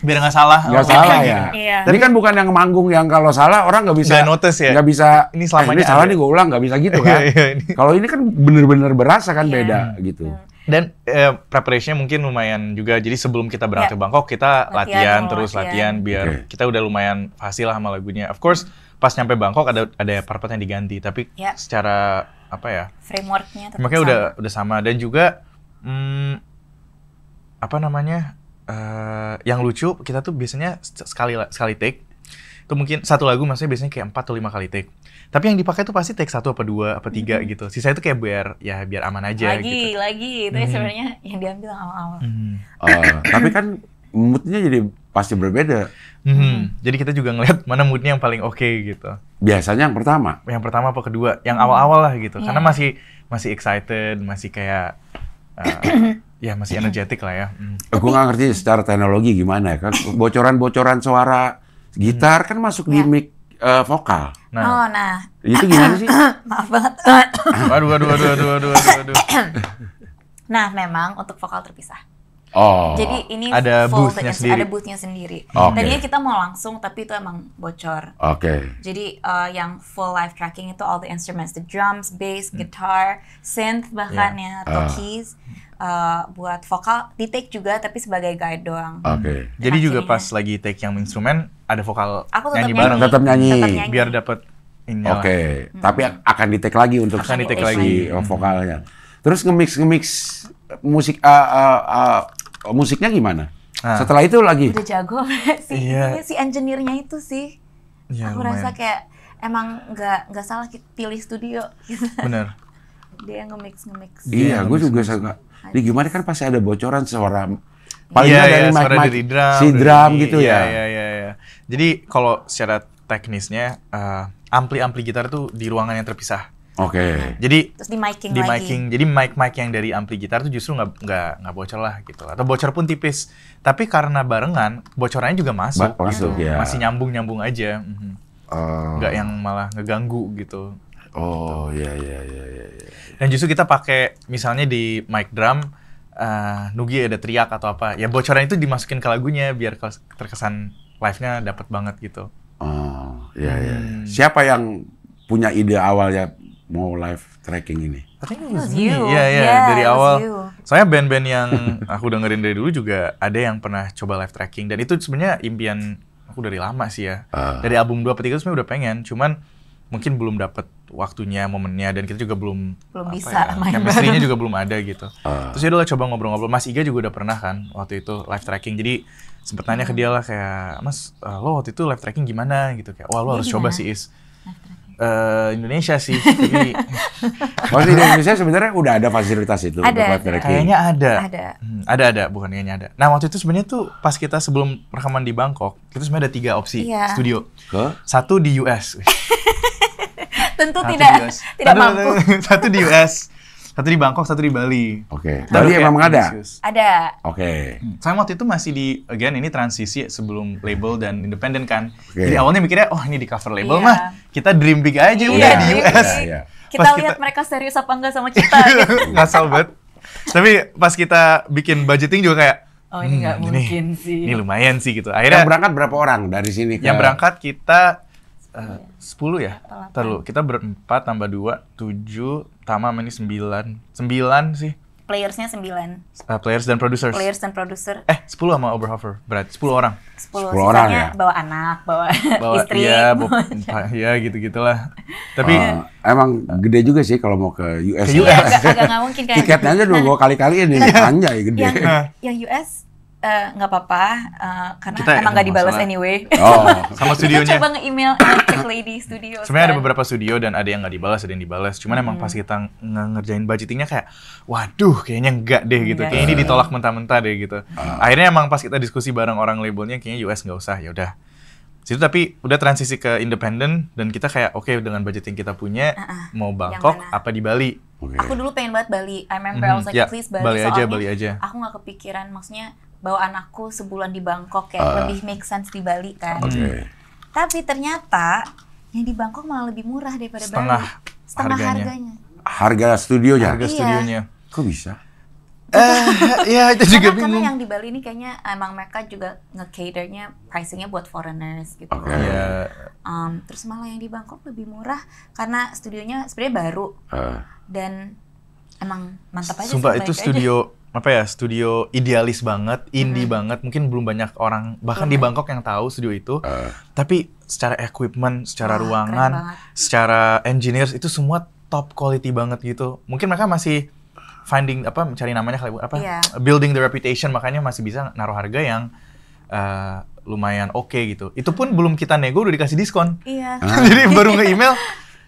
nggak salah. Nggak salah ya. Jadi kan bukan yang manggung yang kalau salah orang nggak bisa. Nggak notice ya. Nggak bisa. Ini selamanya salah nih gue ulang nggak bisa gitu kan. Kalau ini kan bener-bener berasa kan beda gitu. Dan preparation-nya mungkin lumayan juga. Jadi sebelum kita berangkat ke Bangkok kita latihan biar kita udah lumayan fasih lah sama lagunya. Of course pas nyampe Bangkok ada part yang diganti, tapi secara frameworknya udah sama. Dan juga yang lucu kita tuh biasanya sekali take itu mungkin satu lagu maksudnya biasanya kayak 4 atau 5 kali take, tapi yang dipakai tuh pasti take 1 apa 2 apa 3 gitu. Sisa itu kayak biar aman aja gitu. Itu sebenarnya yang diambil awal-awal. Tapi kan moodnya jadi pasti berbeda. Jadi kita juga ngeliat mana moodnya yang paling oke gitu. Biasanya yang pertama apa kedua, yang awal-awal lah gitu. Karena masih excited, masih kayak masih energetik lah ya. Gue nggak ngerti secara teknologi gimana ya kan. Bocoran-bocoran suara gitar kan masuk di mic vokal. Itu gimana sih? Maaf banget. Waduh. Nah, memang untuk vokal terpisah. Jadi ini ada ada booth-nya sendiri. Tadinya kita mau langsung, tapi itu emang bocor. Jadi yang full live tracking itu all the instruments, the drums, bass, guitar, synth bahkan atau keys. Buat vokal di take juga, tapi sebagai guide doang. Jadi juga pas lagi take yang instrumen ada vokal nyanyi bareng. Tetap nyanyi. Biar dapet ini. Tapi akan di take lagi untuk vokalnya. Terus nge-mix musik musiknya gimana? Setelah itu lagi udah jago si engineer-nya itu sih. Aku rasa kayak emang nggak salah pilih studio gitu. Bener. Dia nge-mix. Iya, gue juga suka. Jadi gimana kan pasti ada bocoran suara paling dari mic si drum gitu ya. Iya. Jadi kalau secara teknisnya ampli gitar tuh di ruangan yang terpisah. Jadi terus di miking. Jadi mic yang dari ampli gitar tuh justru nggak bocor lah gitu. Atau bocor pun tipis. Tapi karena barengan bocorannya juga masuk. Masih nyambung aja. Nggak yang malah ngeganggu gitu. Iya. Dan justru kita pakai misalnya di mic drum Nugi ada teriak atau apa. Ya bocoran itu dimasukin ke lagunya biar terkesan live-nya dapet banget gitu. Iya. Siapa yang punya ide awalnya mau live tracking ini? Dari awal. Soalnya band-band yang aku dengerin dari dulu juga ada yang pernah coba live tracking, dan itu sebenarnya impian aku dari lama sih ya. Dari album 2 atau 3 sebenarnya udah pengen, cuman mungkin belum dapet waktunya, momennya, dan kita juga belum bisa main chemistry-nya juga belum ada gitu. Terus ya udah coba ngobrol-ngobrol. Mas Iga juga udah pernah kan waktu itu live tracking, jadi sempet nanya ke dia lah kayak, Mas lo waktu itu live tracking gimana gitu, kayak wah lo harus coba sih Is. Indonesia sih. Jadi di Indonesia sebenarnya udah ada fasilitas itu untuk live tracking. Kayaknya ada, bukan kayaknya ada. Nah waktu itu sebenarnya tuh pas kita sebelum rekaman di Bangkok, itu sebenarnya ada 3 opsi studio. Satu di US. Tentu tidak mampu. Satu di US, Satu di Bangkok, satu di Bali. Oke. Bali memang ada? Ada. Oke. Saya waktu itu masih ini transisi sebelum label dan independen kan. Jadi awalnya mikirnya, oh ini di cover label mah, kita dream big aja udah di US. Kita lihat mereka serius apa enggak sama kita. Gitu. Ngasal banget. Tapi pas kita bikin budgeting juga kayak, oh ini nggak mungkin sih. Ini lumayan sih gitu. Akhirnya yang berangkat berapa orang dari sini? Yang berangkat kita 10 ya. Terlalu kita berempat tambah 2, 7, Tama ini 9 sih. Playersnya 9. Players dan producers. 10 sama Oberhofer. Berarti 10 orang. 10 orang ya. Bawa anak, bawa istri. Iya, gitu-gitulah. Tapi emang gede juga sih kalau mau ke US. Agak nggak mungkin kan. Tiketnya aja dua kali ini, anjay gede. Yang US nggak apa-apa, karena emang nggak dibalas anyway. Sama studionya. Kita coba nge-email Electric Lady Studio. Sebenarnya ada beberapa studio dan ada yang nggak dibalas, ada yang dibalas. Cuman emang pas kita ngerjain budgetingnya kayak, waduh, kayaknya enggak deh gitu. Kayaknya ini ditolak mentah-mentah deh gitu. Akhirnya emang pas kita diskusi bareng orang labelnya, kayaknya US nggak usah. Ya udah. Situ tapi udah transisi ke independen dan kita kayak oke, dengan budgeting kita punya mau Bangkok apa di Bali. Aku dulu pengen banget Bali. I remember I was like please Bali aja. Aku nggak kepikiran, maksudnya bawa anakku sebulan di Bangkok kayak lebih make sense di Bali kan. Tapi ternyata yang di Bangkok malah lebih murah daripada Bali. Setengah harganya. Harga studionya? Harga studionya. Kok bisa? Ya itu juga bingung. Karena yang di Bali ini kayaknya emang mereka juga nge-caternya pricingnya buat foreigners gitu. Terus malah yang di Bangkok lebih murah karena studionya sebenarnya baru dan emang mantap aja. Sumpah itu studio studio idealis banget, indie banget. Mungkin belum banyak orang bahkan di Bangkok yang tahu studio itu. Tapi secara equipment, secara ruangan, secara engineers itu semua top quality banget gitu. Mungkin mereka masih mencari namanya building the reputation, makanya masih bisa naruh harga yang lumayan oke gitu. Itu pun belum kita nego udah dikasih diskon. Jadi baru nge-email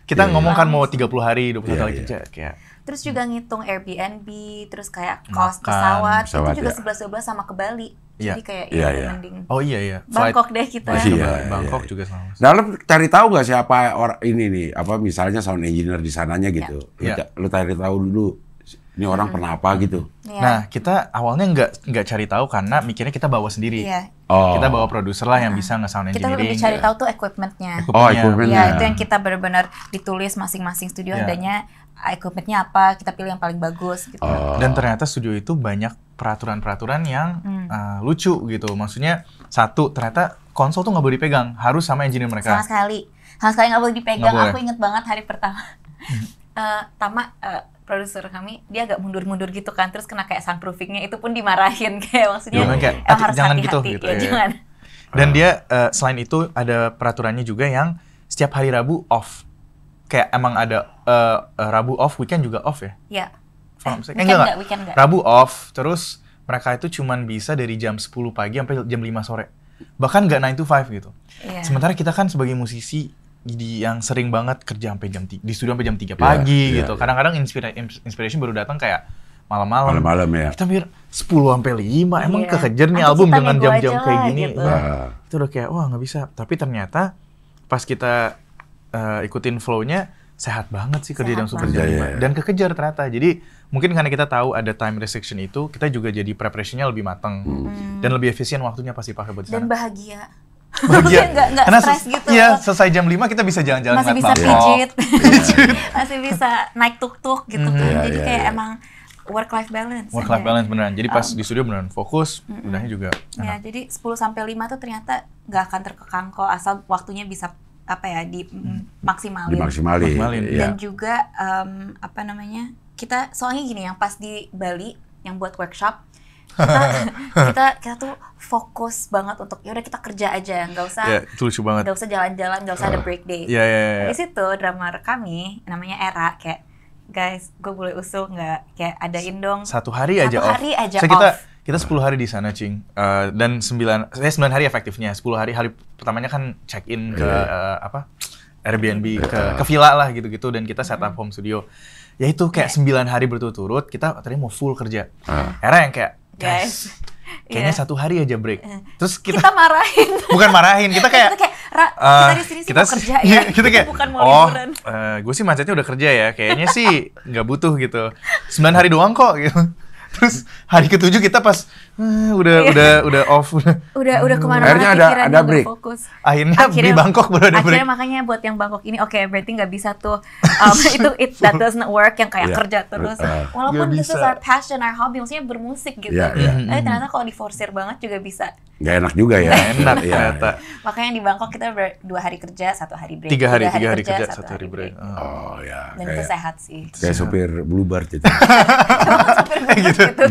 kita ngomong kan mau 30 hari, 21 hari kerja kayak. Terus juga ngitung Airbnb, terus kayak cost pesawat itu juga 11-12 sama ke Bali. Jadi kayak mending. Oh iya. Bangkok deh kita. Bangkok juga sama. Nah, lu cari tahu nggak siapa orang ini nih, misalnya sound engineer di sananya gitu. Lu cari tahu dulu. Ini orang pernah apa gitu. Nah, kita awalnya nggak cari tahu karena mikirnya kita bawa sendiri. Kita bawa produser lah yang bisa nge-sound engineering. Kita lebih cari tahu tuh equipment-nya. Equipment-nya. Itu yang kita benar-benar ditulis masing-masing studio adanya equipment-nya apa, kita pilih yang paling bagus gitu. Dan ternyata studio itu banyak peraturan-peraturan yang lucu gitu. Maksudnya satu, ternyata konsol tuh nggak boleh dipegang, harus sama engineer mereka. Sama sekali nggak boleh dipegang. Aku inget banget hari pertama. Tama produser kami dia agak mundur-mundur gitu kan, terus kena kayak soundproofingnya itu pun dimarahin kayak maksudnya harus jangan hati-hati gitu. Jangan. Dan dia selain itu ada peraturannya juga yang setiap hari Rabu off, kayak emang ada Rabu off, weekend juga off ya? Iya. Weekend enggak. Rabu off, terus mereka itu cuman bisa dari jam 10 pagi sampai jam 5 sore, bahkan nggak 9 to 5 gitu. Sementara kita kan sebagai musisi yang sering banget kerja sampai di studio sampai jam 3 pagi gitu. Kadang-kadang inspiration baru datang kayak malam-malam. Ya. Kita mikir 10 sampai 5 emang kekejar nih album dengan jam-jam kayak gini. Gitu. Itu udah kayak wah nggak bisa. Tapi ternyata pas kita ikutin flow-nya sehat banget sih kerja jam super jam 5 dan kekejar ternyata. Jadi mungkin karena kita tahu ada time restriction itu, kita juga jadi preparation-nya lebih matang dan lebih efisien waktunya pasti pakai buat sana. Dan bahagia. Nggak stres gitu. Iya, selesai jam 5 kita bisa jalan-jalan. Masih bisa pijit. Masih bisa naik tuk-tuk gitu kan. Jadi kayak emang work-life balance. Work-life balance beneran. Jadi pas di studio beneran fokus, udahnya juga enak. Jadi 10-5 tuh ternyata nggak akan terkekang kok, asal waktunya bisa dimaksimalin. Dan juga kita soalnya gini, yang pas di Bali yang buat workshop kita tuh fokus banget untuk ya udah kita kerja aja, nggak usah jalan-jalan, nggak usah ada break day. Di situ drummer kami namanya Era kayak, guys, gue boleh usul nggak kayak adain dong satu hari aja off. Kita 10 hari di sana, Cing. Dan 9 hari efektifnya. 10 hari pertamanya kan check in ke Airbnb ke villa lah gitu-gitu, dan kita set up home studio. Ya itu kayak 9 hari berturut-turut kita tadi mau full kerja. Era yang kayak, guys, kayaknya 1 hari aja break. Terus kita marahin. Bukan marahin, kita kayak Kita di sini sih mau kerja ya. Kita kayak, bukan mau liburan. Gue sih mindsetnya udah kerja ya. Kayaknya sih nggak butuh gitu. 9 hari doang kok gitu. Terus hari ke-7 kita pas udah off. Udah kemana-mana. Akhirnya ada break. Fokus. Akhirnya di Bangkok baru ada break. Akhirnya makanya buat yang Bangkok ini, oke, berarti nggak bisa tuh that doesn't work yang kayak kerja terus. Walaupun this is our passion, our hobby, maksudnya bermusik gitu. Ternyata kalau diforsir banget juga bisa. Gak enak juga ya. Enak ternyata. Makanya di Bangkok kita 2 hari kerja, 1 hari break. 3 hari kerja, 1 hari break. Oh ya. Dan itu sehat sih. Kayak supir Bluebird gitu.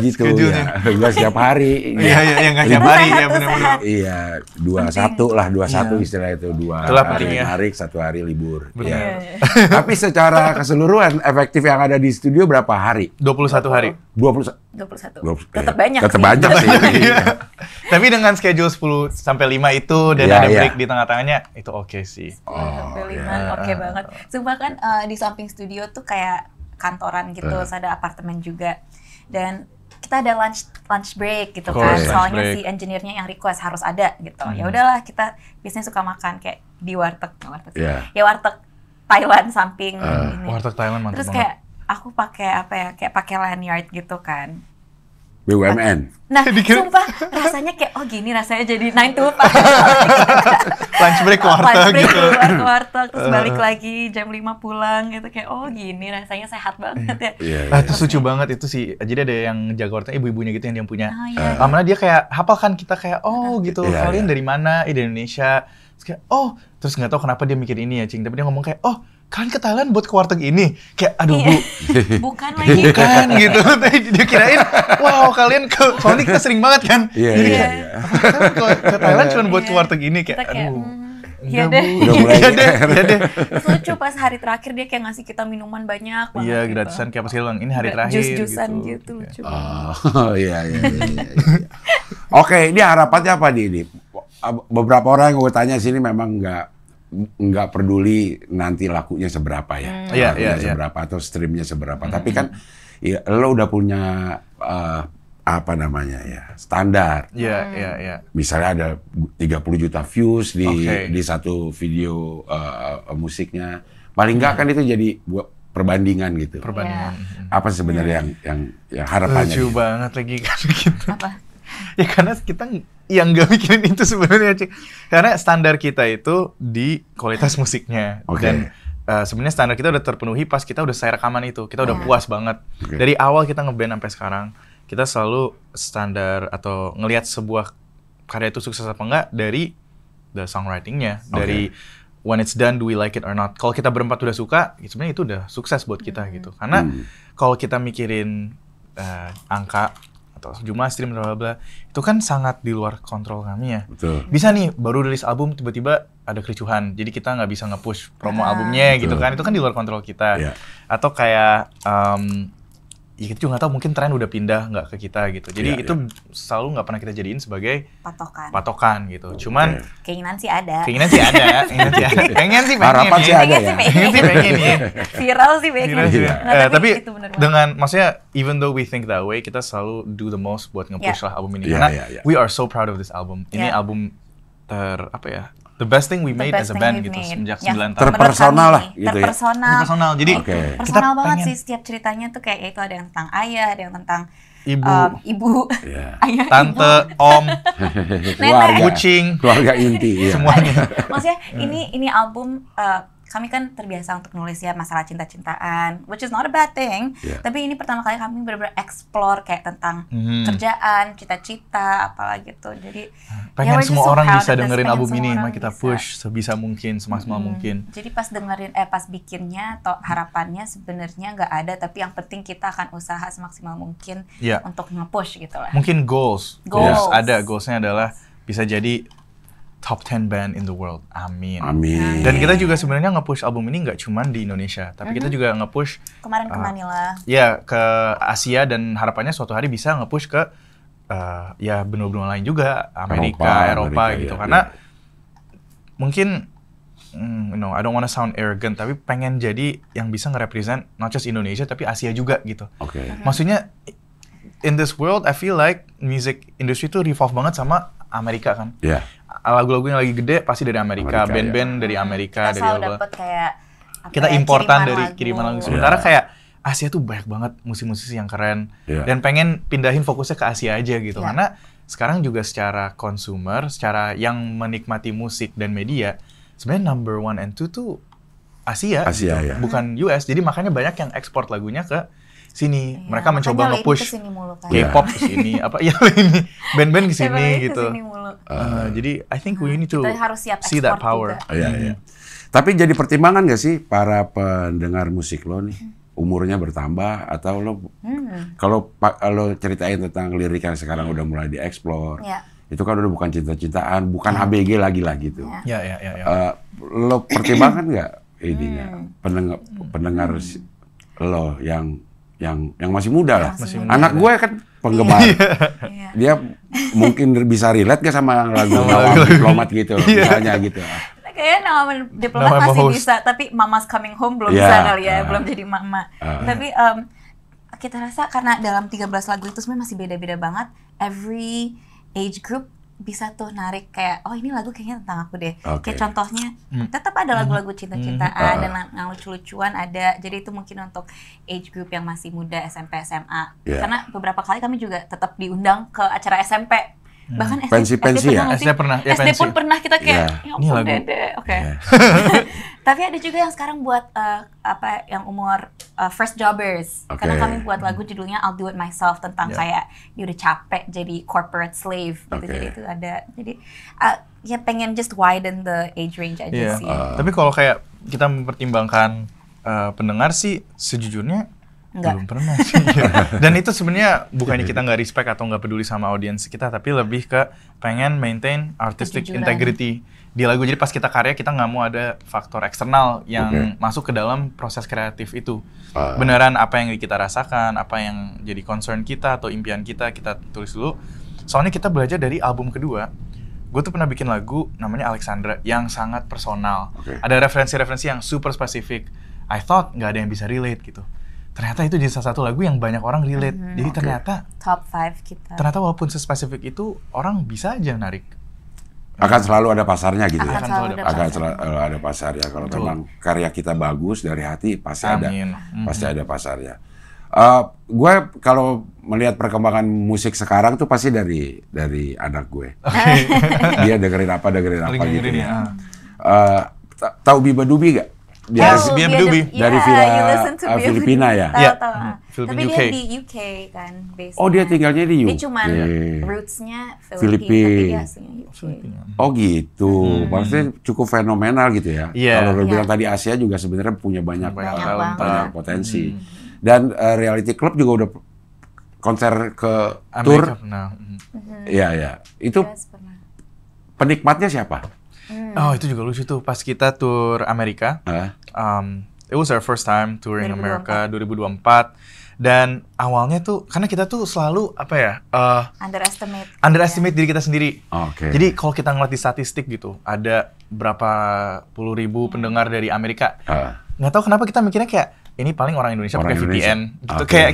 Gitu ya. Enggak setiap hari. Iya, enggak setiap hari ya benar-benar. Iya, 21 istilah itu, 2 hari menarik, 1 hari libur. Iya. Tapi secara keseluruhan efektif yang ada di studio berapa hari? 21 hari. 21. Tetap banyak sih. Tapi dengan schedule 10 sampai 5 itu dan ada break di tengah-tengahnya, itu oke sih. Sampai 5 oke banget. Sumpah kan di samping studio tuh kayak kantoran gitu, terus ada apartemen juga. Dan kita ada lunch break gitu kan. Soalnya si engineer-nya yang request harus ada gitu. Ya udahlah, kita biasanya suka makan kayak di warteg. Ya warteg Thailand samping ini. Warteg Thailand mantap. Terus kayak aku pakai kayak pakai lanyard gitu kan. BUMN. Nah, sumpah rasanya kayak gini rasanya jadi 9 to 5. Lunch break ke warteg gitu. Ke warteg terus balik lagi jam 5 pulang gitu kayak gini rasanya sehat banget ya. Itu lucu banget itu sih. Jadi ada yang jaga warteg ibu-ibunya gitu yang dia punya. Mana dia kayak hafal kan kita kayak gitu. Kalian dari mana? Dari Indonesia. Terus kayak terus nggak tahu kenapa dia mikir ini ya, Cing. Tapi dia ngomong kayak kalian ke Thailand buat ke warteg ini? Kayak, aduh Bu. Bukan lagi. Bukan gitu. Dia kirain, wow kalian soalnya kita sering banget kan. Jadi kayak, ke Thailand cuma buat ke warteg ini. Kayak, aduh. Iya deh. Udah mulai. Iya deh. Lucu pas hari terakhir dia kayak ngasih kita minuman banyak banget. Iya, gratisan kayak pas bilang, ini hari terakhir. Jus-jusan gitu lucu. Iya. Oke, ini harapannya apa nih ini? Beberapa orang yang gue tanya sini memang nggak peduli nanti lakunya seberapa ya, seberapa atau streamnya seberapa. Tapi kan lo udah punya apa namanya ya, standar. Iya. Misalnya ada 30 juta views di satu video musiknya. Paling nggak kan itu jadi buat perbandingan gitu. Apa sebenarnya yang harapannya? Lucu banget lagi kan gitu. Apa? Ya karena kita yang nggak mikirin itu sebenarnya, Cik. Karena standar kita itu di kualitas musiknya. Dan sebenarnya standar kita udah terpenuhi pas kita udah selesai rekaman itu. Kita udah puas banget. Dari awal kita ngeband sampai sekarang, kita selalu standar atau ngelihat sebuah karya itu sukses apa enggak dari the songwriting-nya. Dari when it's done, do we like it or not. Kalau kita berempat udah suka, sebenarnya itu udah sukses buat kita gitu. Karena kalau kita mikirin angka atau jumlah stream bla bla itu kan sangat di luar kontrol kami ya. Betul. Bisa nih baru rilis album tiba-tiba ada kericuhan, jadi kita nggak bisa nge-push promo albumnya gitu kan, itu kan di luar kontrol kita. Atau kayak ya kita juga nggak tahu, mungkin tren udah pindah nggak ke kita gitu. Jadi itu selalu nggak pernah kita jadiin sebagai patokan gitu. Cuman keinginan sih ada. Pengen sih pengen. Harapan sih ada ya. Pengen ya. Viral sih pengen. Tapi dengan maksudnya even though we think that way, kita selalu do the most buat nge-push lah album ini. Karena we are so proud of this album. Ini album the best thing we made as a band gitu sejak 9 tahun. Terpersonal lah gitu ya. Terpersonal. Jadi personal banget sih setiap ceritanya tuh kayak itu ada yang tentang ayah, ada yang tentang ibu, ayah, tante, om, kucing, keluarga inti, semuanya. Maksudnya ini album kami kan terbiasa untuk nulis ya masalah cinta-cintaan, which is not a bad thing. Tapi ini pertama kali kami benar-benar explore kayak tentang kerjaan, cita-cita, apalah gitu. Jadi pengen semua orang bisa dengerin album ini, maka kita push sebisa mungkin, semaksimal mungkin. Jadi pas pas bikinnya atau harapannya sebenarnya nggak ada, tapi yang penting kita akan usaha semaksimal mungkin untuk nge-push gitu lah. Mungkin goals ada, goalsnya adalah bisa jadi top 10 band in the world. Amin. Dan kita juga sebenarnya nge-push album ini nggak cuma di Indonesia, tapi kita juga nge-push kemarin ke Manila. Ya, ke Asia, dan harapannya suatu hari bisa nge-push ke benua-benua lain juga, Amerika, Eropa gitu. Karena mungkin I don't wanna sound arrogant, tapi pengen jadi yang bisa nge-represent not just Indonesia tapi Asia juga gitu. Maksudnya in this world I feel like music industry itu revolve banget sama Amerika kan. Iya. Lagu-lagu yang lagi gede pasti dari Amerika, band-band dari Amerika, kita dari selalu dapat kayak kita importan dari kiriman lagu. Sementara kayak Asia tuh banyak banget musisi-musisi yang keren dan pengen pindahin fokusnya ke Asia aja gitu. Karena sekarang juga secara consumer, secara yang menikmati musik dan media, sebenarnya number 1 and 2 tuh Asia gitu. Ya. Bukan US. Jadi makanya banyak yang ekspor lagunya ke sini. Mereka mencoba nge-push K-pop ke sini, ini band-band ke sini gitu. Jadi I think we need to see that power. Tapi jadi pertimbangan nggak sih para pendengar musik lo nih? Umurnya bertambah atau lo kalau lo ceritain tentang lirik yang sekarang udah mulai dieksplor, itu kan udah bukan cinta-cintaan, bukan ABG lagi lah gitu. Lo pertimbangkan nggak ininya pendengar lo yang masih muda lah. Anak gue kan penggemar. Dia mungkin bisa relate gak sama lagu Diplomat gitu, misalnya gitu. Kayaknya nama Diplomat masih bisa, tapi Mama's Coming Home belum bisa kali ya, belum jadi mama. Tapi kita rasa karena dalam 13 lagu itu sebenarnya masih beda-beda banget. Every age group bisa tuh narik kayak, oh ini lagu kayaknya tentang aku deh. Kayak contohnya, tetap ada lagu-lagu cinta-cintaan dan yang lucu-lucuan ada. Jadi itu mungkin untuk age group yang masih muda, SMP, SMA. Karena beberapa kali kami juga tetap diundang ke acara SMP. Bahkan pensi ya? SD pernah. SD pun pernah kita kayak, ya ampun Dede. Tapi ada juga yang sekarang buat yang umur first jobbers. Karena kami buat lagu judulnya I'll Do It Myself tentang kayak dia udah capek jadi corporate slave gitu. Jadi itu ada. Jadi ya pengen just widen the age range aja sih. Tapi kalau kayak kita mempertimbangkan pendengar sih sejujurnya belum pernah sih. Dan itu sebenarnya bukannya kita nggak respect atau nggak peduli sama audiens kita, tapi lebih ke pengen maintain artistic integrity di lagu. Jadi pas kita karya kita nggak mau ada faktor eksternal yang masuk ke dalam proses kreatif itu. Beneran apa yang kita rasakan, apa yang jadi concern kita atau impian kita tulis dulu. Soalnya kita belajar dari album kedua. Gue tuh pernah bikin lagu namanya Alexandra yang sangat personal. Ada referensi-referensi yang super spesifik. I thought nggak ada yang bisa relate gitu. Ternyata itu jadi salah satu lagu yang banyak orang relate. Jadi ternyata top 5 kita. Ternyata walaupun sespesifik itu orang bisa aja narik. Akan selalu ada pasarnya gitu ya. Akan selalu ada pasarnya. Kalau memang karya kita bagus dari hati pasti ada pasarnya. Gue kalau melihat perkembangan musik sekarang tuh pasti dari anak gue. Dia dengerin apa gitu ya. Tahu Biba Dubi gak? Dia Dubi dari Filipina ya. Tapi dia di UK kan, base. Oh dia tinggalnya di UK. Dia cuma roots-nya Filipina, tapi aslinya UK. Oh gitu, maksudnya cukup fenomenal gitu ya. Kalau lo bilang tadi Asia juga sebenarnya punya banyak potensi. Dan Reality Club juga udah konser ke tour. Iya. Itu penikmatnya siapa? Oh itu juga lucu tuh pas kita tour Amerika. It was our first time touring America 2024. Dan awalnya tuh karena kita tuh selalu underestimate diri kita sendiri. Jadi kalau kita ngeliat di statistik gitu, ada berapa puluh ribu pendengar dari Amerika. Nggak tahu kenapa kita mikirnya kayak ini paling orang Indonesia pakai VPN gitu. Kayak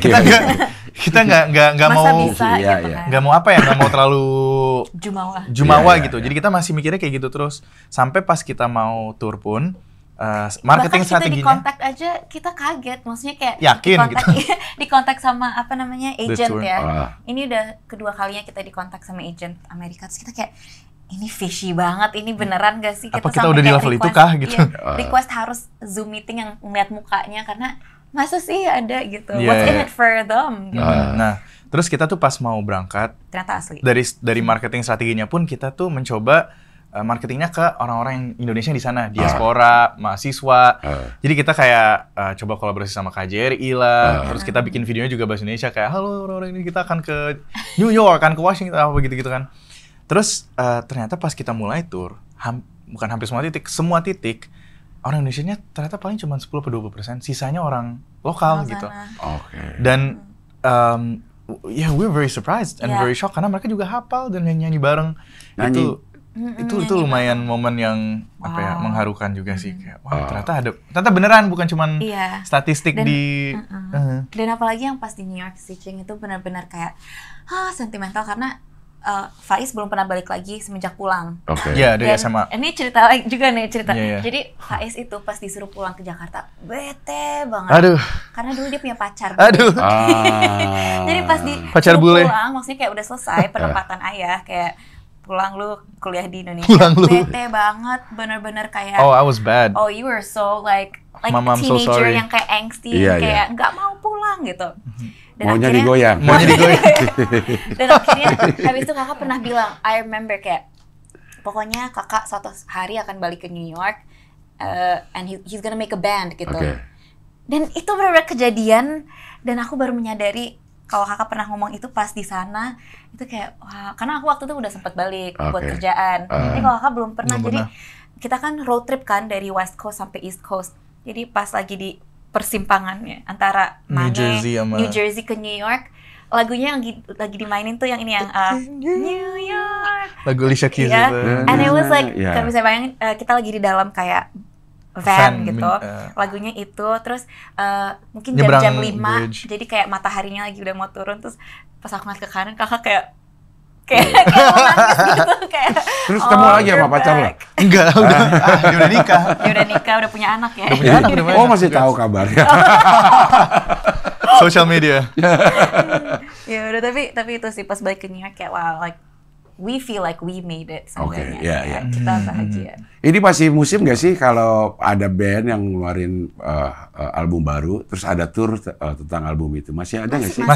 kita nggak mau terlalu jumawa gitu. Jadi kita masih mikirnya kayak gitu terus sampai pas kita mau tour pun marketing strateginya. Bahkan kita di kontak aja kita kaget, maksudnya kayak yakin di kontak sama agent ya. Ini udah kedua kalinya kita di kontak sama agent Amerika, terus kita kayak ini fishy banget, ini beneran gak sih? Apa kita udah di level itu kah gitu? Request harus Zoom meeting yang ngeliat mukanya karena masa sih ada gitu. What's in it for them? Gitu. Nah, terus kita tuh pas mau berangkat, ternyata asli. Dari marketing strateginya pun kita tuh mencoba marketingnya ke orang-orang Indonesia di sana, diaspora, mahasiswa. Jadi kita kayak coba kolaborasi sama KJRI lah. Terus kita bikin videonya juga bahasa Indonesia kayak halo orang-orang ini kita akan ke New York, akan ke Washington apa gitu-gitu kan. Terus ternyata pas kita mulai tour, bukan hampir semua titik orang Indonesianya ternyata paling cuma 10-20%, sisanya orang lokal gitu. Dan we're very surprised and very shocked karena mereka juga hafal dan nyanyi bareng. Itu lumayan momen yang mengharukan juga sih kayak ternyata beneran bukan cuman statistik dan apalagi yang pas di New York Stitching itu benar-benar kayak sentimental karena Faiz belum pernah balik lagi semenjak pulang. Oke. Iya, dari SMA. Ini cerita juga nih cerita. Jadi Faiz itu pas disuruh pulang ke Jakarta, bete banget. Aduh. Karena dulu dia punya pacar. Aduh. Jadi pas pacar bule pulang, maksudnya kayak udah selesai penempatan ayah, kayak pulang lu kuliah di Indonesia. Pulang lu. Bete banget, bener-bener kayak. Oh, I was bad. Oh, you were so like Mama, teenager so yang kayak angsty, kayak nggak mau pulang gitu. Dan maunya digoyang. Dan akhirnya habis itu kakak pernah bilang, I remember kayak pokoknya kakak suatu hari akan balik ke New York and he's gonna make a band gitu. Dan itu benar-benar kejadian dan aku baru menyadari kalau kakak pernah ngomong itu pas di sana itu kayak wah, karena aku waktu itu udah sempat balik buat kerjaan. Jadi kalau kakak belum pernah, jadi kita kan road trip kan dari West Coast sampai East Coast. Jadi pas lagi di persimpangannya antara New Jersey ke New York, lagunya lagi dimainin tuh yang ini yang New York, lagu Alicia Keys itu. And it was like kalau bisa bayangin kita lagi di dalam kayak van gitu, lagunya itu terus mungkin jam 5, jadi kayak mataharinya lagi udah mau turun, terus pas aku ngeliat ke kanan kakak kayak mau nangis gitu kayak. Terus ketemu lagi sama pacar lo? Enggak, dia udah nikah. Dia udah nikah, udah punya anak ya. Udah punya anak, udah Oh, masih tahu kabarnya. Social media. Ya udah, tapi itu sih pas balik ke New York kayak wow, like we feel like we made it sebenarnya. Kita bahagia. Ini masih musim gak sih kalau ada band yang ngeluarin album baru, terus ada tour tentang album itu? Masih ada nggak sih?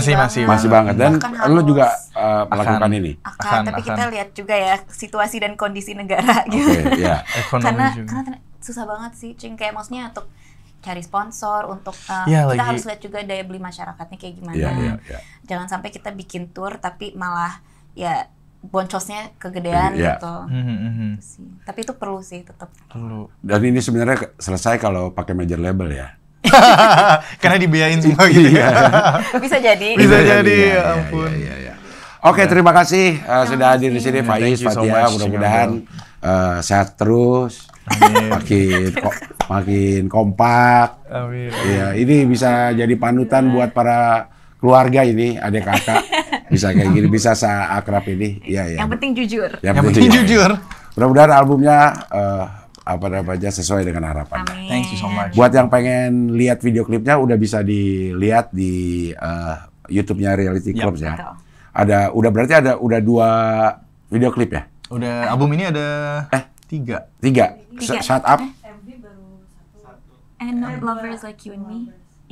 Masih banget. Dan lo juga melakukan ini? Tapi kita lihat juga ya situasi dan kondisi negara gitu. Karena susah banget sih, Cing. Kayak maksudnya untuk cari sponsor, untuk kita harus lihat juga daya beli masyarakatnya kayak gimana. Jangan sampai kita bikin tour tapi malah ya boncosnya kegedean gitu. Tapi itu perlu sih, tetap perlu. Dan ini sebenarnya selesai kalau pakai major label ya. Karena dibiayain semua gitu ya. Bisa jadi. Ya ampun. Oke, terima kasih sudah hadir di sini Faiz, Fathia. Mudah-mudahan sehat terus. Makin kompak. Amin. Ya, ini bisa jadi panutan buat para keluarga ini, adik kakak bisa kayak gini, bisa seakrab ini. Yang penting jujur. Yang penting jujur. Mudah-mudahan albumnya apa-apa sesuai dengan harapan. Amin. Thank you so much. Buat yang pengen lihat video klipnya udah bisa dilihat di YouTube-nya Reality Clubs ya. Udah 2 video klip ya? Udah, album ini ada 3. Shut Up. And Not Lovers Like You and Me.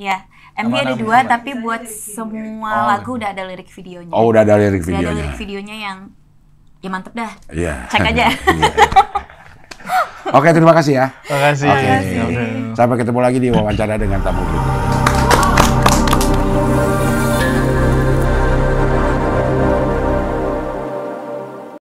Ya, MV ada 2 tapi buat semua lagu udah ada lirik videonya. Oh, udah ada lirik videonya. Udah ada lirik videonya yang ya mantep dah. Iya. Cek aja. Oke, terima kasih ya. Terima kasih. Sampai ketemu lagi di wawancara dengan tamu berikutnya.